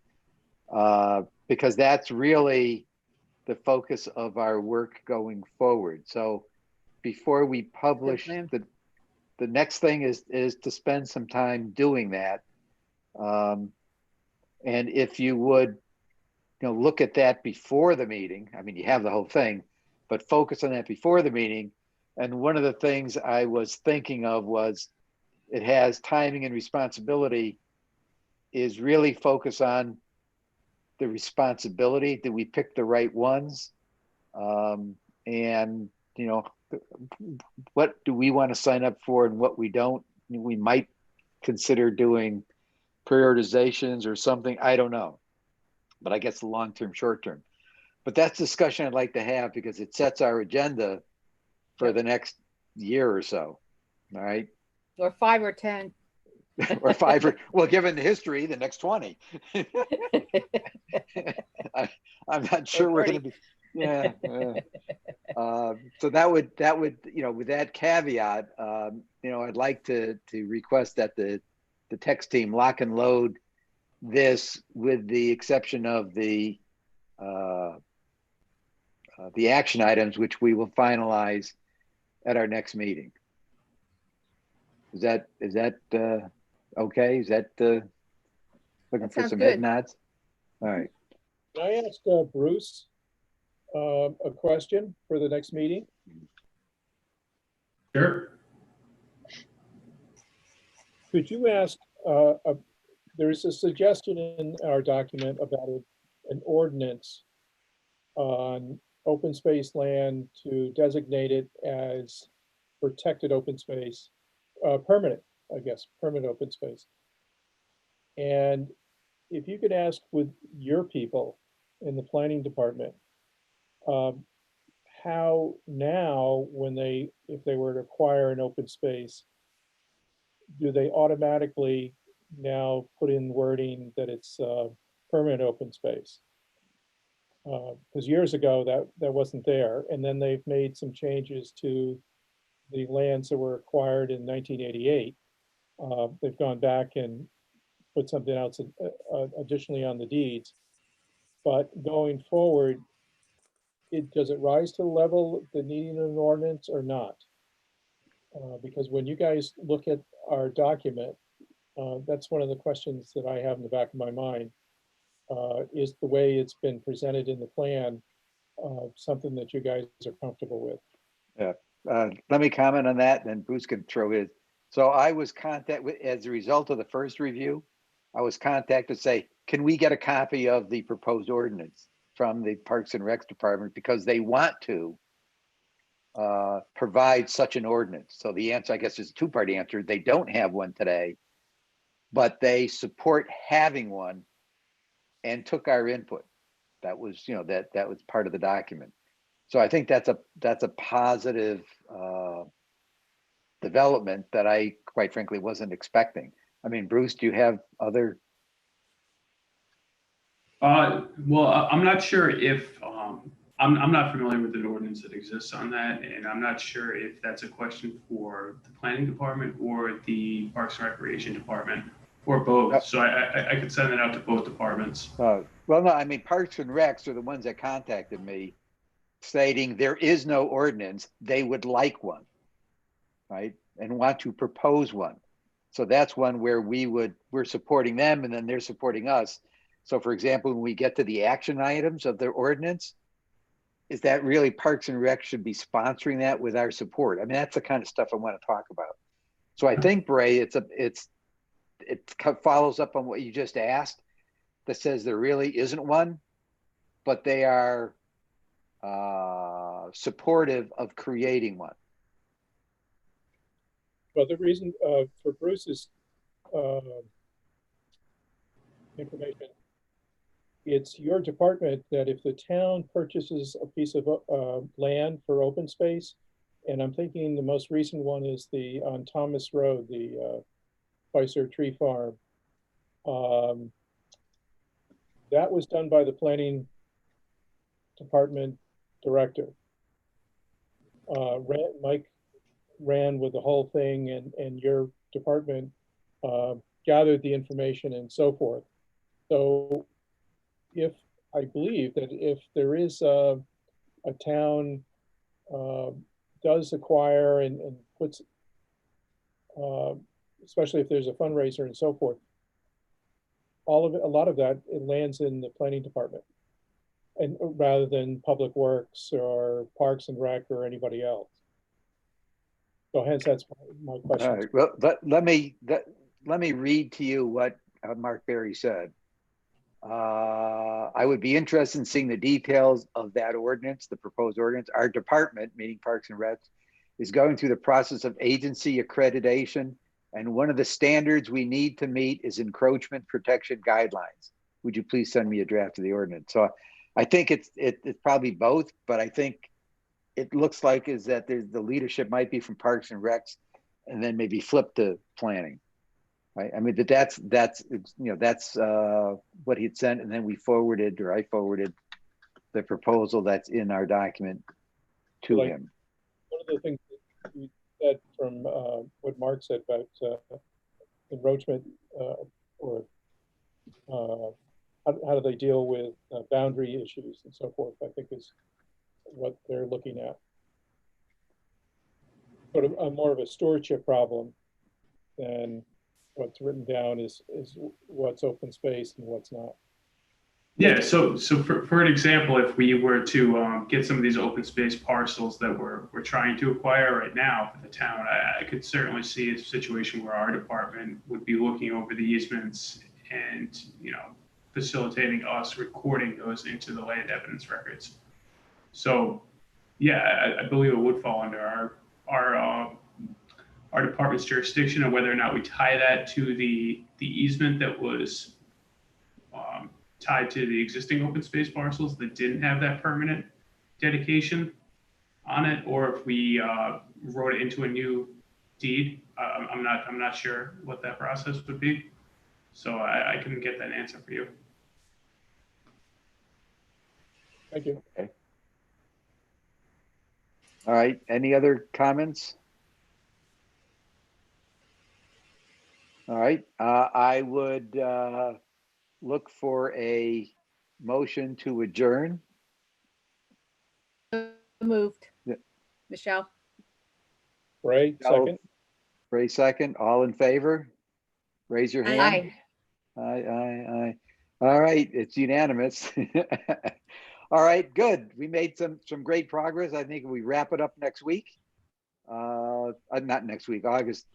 because that's really the focus of our work going forward. So before we publish, the next thing is to spend some time doing that. And if you would, look at that before the meeting. I mean, you have the whole thing, but focus on that before the meeting. And one of the things I was thinking of was, it has timing and responsibility, is really focus on the responsibility. Do we pick the right ones? And, what do we want to sign up for and what we don't? We might consider doing prioritizations or something. I don't know, but I guess the long-term, short-term. But that's discussion I'd like to have, because it sets our agenda for the next year or so. All right. Or 5 or 10. Or 5, or, well, given the history, the next 20. I'm not sure we're going to be, yeah. So that would, with that caveat, I'd like to request that the text team lock and load this, with the exception of the action items, which we will finalize at our next meeting. Is that okay? Is that looking for some head nods? All right. Can I ask Bruce a question for the next meeting? Sure. Could you ask, there's a suggestion in our document about an ordinance on open space land to designate it as protected open space, permanent, I guess, permanent open space. And if you could ask with your people in the planning department, how now, if they were to acquire an open space, do they automatically now put in wording that it's permanent open space? Because years ago that wasn't there, and then they've made some changes to the lands that were acquired in 1988. They've gone back and put something else additionally on the deeds. But going forward, does it rise to the level the needing an ordinance or not? Because when you guys look at our document, that's one of the questions that I have in the back of my mind. Is the way it's been presented in the plan something that you guys are comfortable with? Yeah. Let me comment on that, and then Bruce can throw his. So I was contacted as a result of the first review. I was contacted to say, can we get a copy of the proposed ordinance from the Parks and Recs Department because they want to provide such an ordinance. So the answer, I guess, is a two-part answer. They don't have one today, but they support having one and took our input. That was, that was part of the document. So I think that's a positive development that I, quite frankly, wasn't expecting. I mean, Bruce, do you have other? Well, I'm not sure if, I'm not familiar with the ordinance that exists on that, and I'm not sure if that's a question for the planning department or the Parks and Recreation Department, or both. So I could send it out to both departments. Well, no, I mean, Parks and Recs are the ones that contacted me stating there is no ordinance. They would like one, right? And want to propose one. So that's one where we're supporting them and then they're supporting us. So for example, when we get to the action items of their ordinance, is that really Parks and Rec should be sponsoring that with our support? I mean, that's the kind of stuff I want to talk about. So I think, Bray, it follows up on what you just asked that says there really isn't one, but they are supportive of creating one. Well, the reason for Bruce's information, it's your department that if the town purchases a piece of land for open space, and I'm thinking the most recent one is on Thomas Road, the Spicer Tree Farm. That was done by the planning department director. Mike ran with the whole thing, and your department gathered the information and so forth. So I believe that if there is a town does acquire and puts, especially if there's a fundraiser and so forth, a lot of that, it lands in the planning department, and rather than Public Works or Parks and Rec or anybody else. So hence that's my question. All right. Well, let me read to you what Mark Berry said. I would be interested in seeing the details of that ordinance, the proposed ordinance. Our department, meaning Parks and Rec, is going through the process of agency accreditation. And one of the standards we need to meet is encroachment protection guidelines. Would you please send me a draft of the ordinance? So I think it's probably both, but I think it looks like is that the leadership might be from Parks and Recs and then maybe flip to planning. Right. I mean, that's what he'd sent, and then I forwarded the proposal that's in our document to him. One of the things that you said from what Mark said about encroachment or how do they deal with boundary issues and so forth, I think is what they're looking at. Sort of more of a stewardship problem than what's written down is what's open space and what's not. Yeah, so for an example, if we were to get some of these open space parcels that we're trying to acquire right now for the town, I could certainly see a situation where our department would be looking over the easements and, facilitating us recording those into the land evidence records. So, yeah, I believe it would fall under our department's jurisdiction, and whether or not we tie that to the easement that was tied to the existing open space parcels that didn't have that permanent dedication on it, or if we wrote it into a new deed. I'm not sure what that process would be, so I couldn't get that answer for you. Thank you. Okay. All right. Any other comments? All right. I would look for a motion to adjourn. Moved. Yeah. Michelle? Ray, second. Ray, second. All in favor? Raise your hand. Aye. Aye. All right. It's unanimous. All right, good. We made some great progress. I think we wrap it up next week. Not next week, August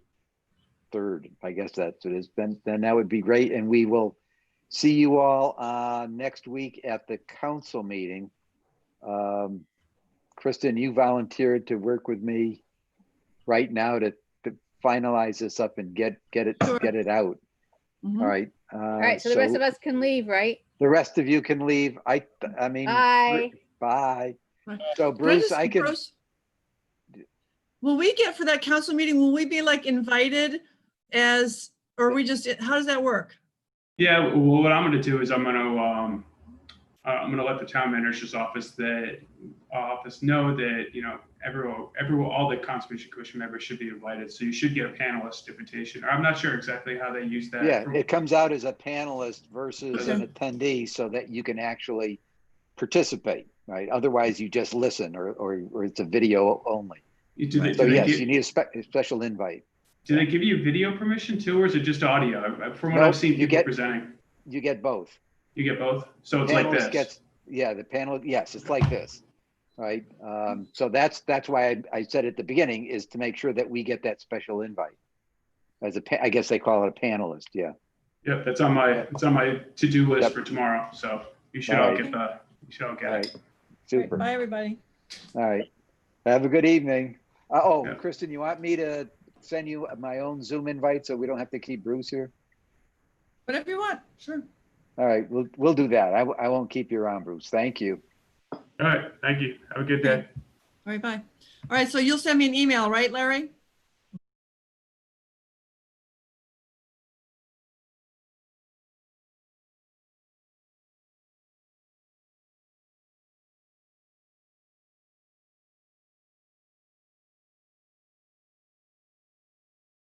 3rd. I guess that's what it is. Then that would be great. And we will see you all next week at the council meeting. Kristen, you volunteered to work with me right now to finalize this up and get it out. Mhm. All right. All right, so the rest of us can leave, right? The rest of you can leave. I mean, Bye. bye. Right. So Can I Bruce, just- I can. Bruce, will we get for that council meeting, will we be like invited as, or we just, how does that work? Yeah, well, what I'm gonna do is I'm gonna let the town manager's office know that, you know, everyone, all the Conservation Commission members should be invited. So you should get a panelist invitation. I'm not sure exactly how they use that. Yeah, it comes out as a panelist versus Okay. an attendee so that you can actually participate, right? Otherwise you just listen or it's a video only. So yes, you need a special invite. Do they give you video permission too, or is it just audio? From what Nope, I've seen you people get- presenting, You get both. you get both. So it's like Panelist this. the panel, yes, it's like this, right? So that's why I said at the beginning is to make sure that we get that special invite. I guess they call it a panelist, yeah. Yep, it's on my to-do list Yep. for tomorrow. So you should All all right. get the, you should all All get right, it. super. Bye, everybody. All right. Have a good evening. Yeah. Kristen, you want me to send you my own Zoom invite so we don't have to keep Bruce here? Whatever you want, sure. All right, we'll do that. I won't keep you around, Bruce. Thank you. All right, thank you. Have a good day. All right, bye. All right, so you'll send me an email, right, Larry?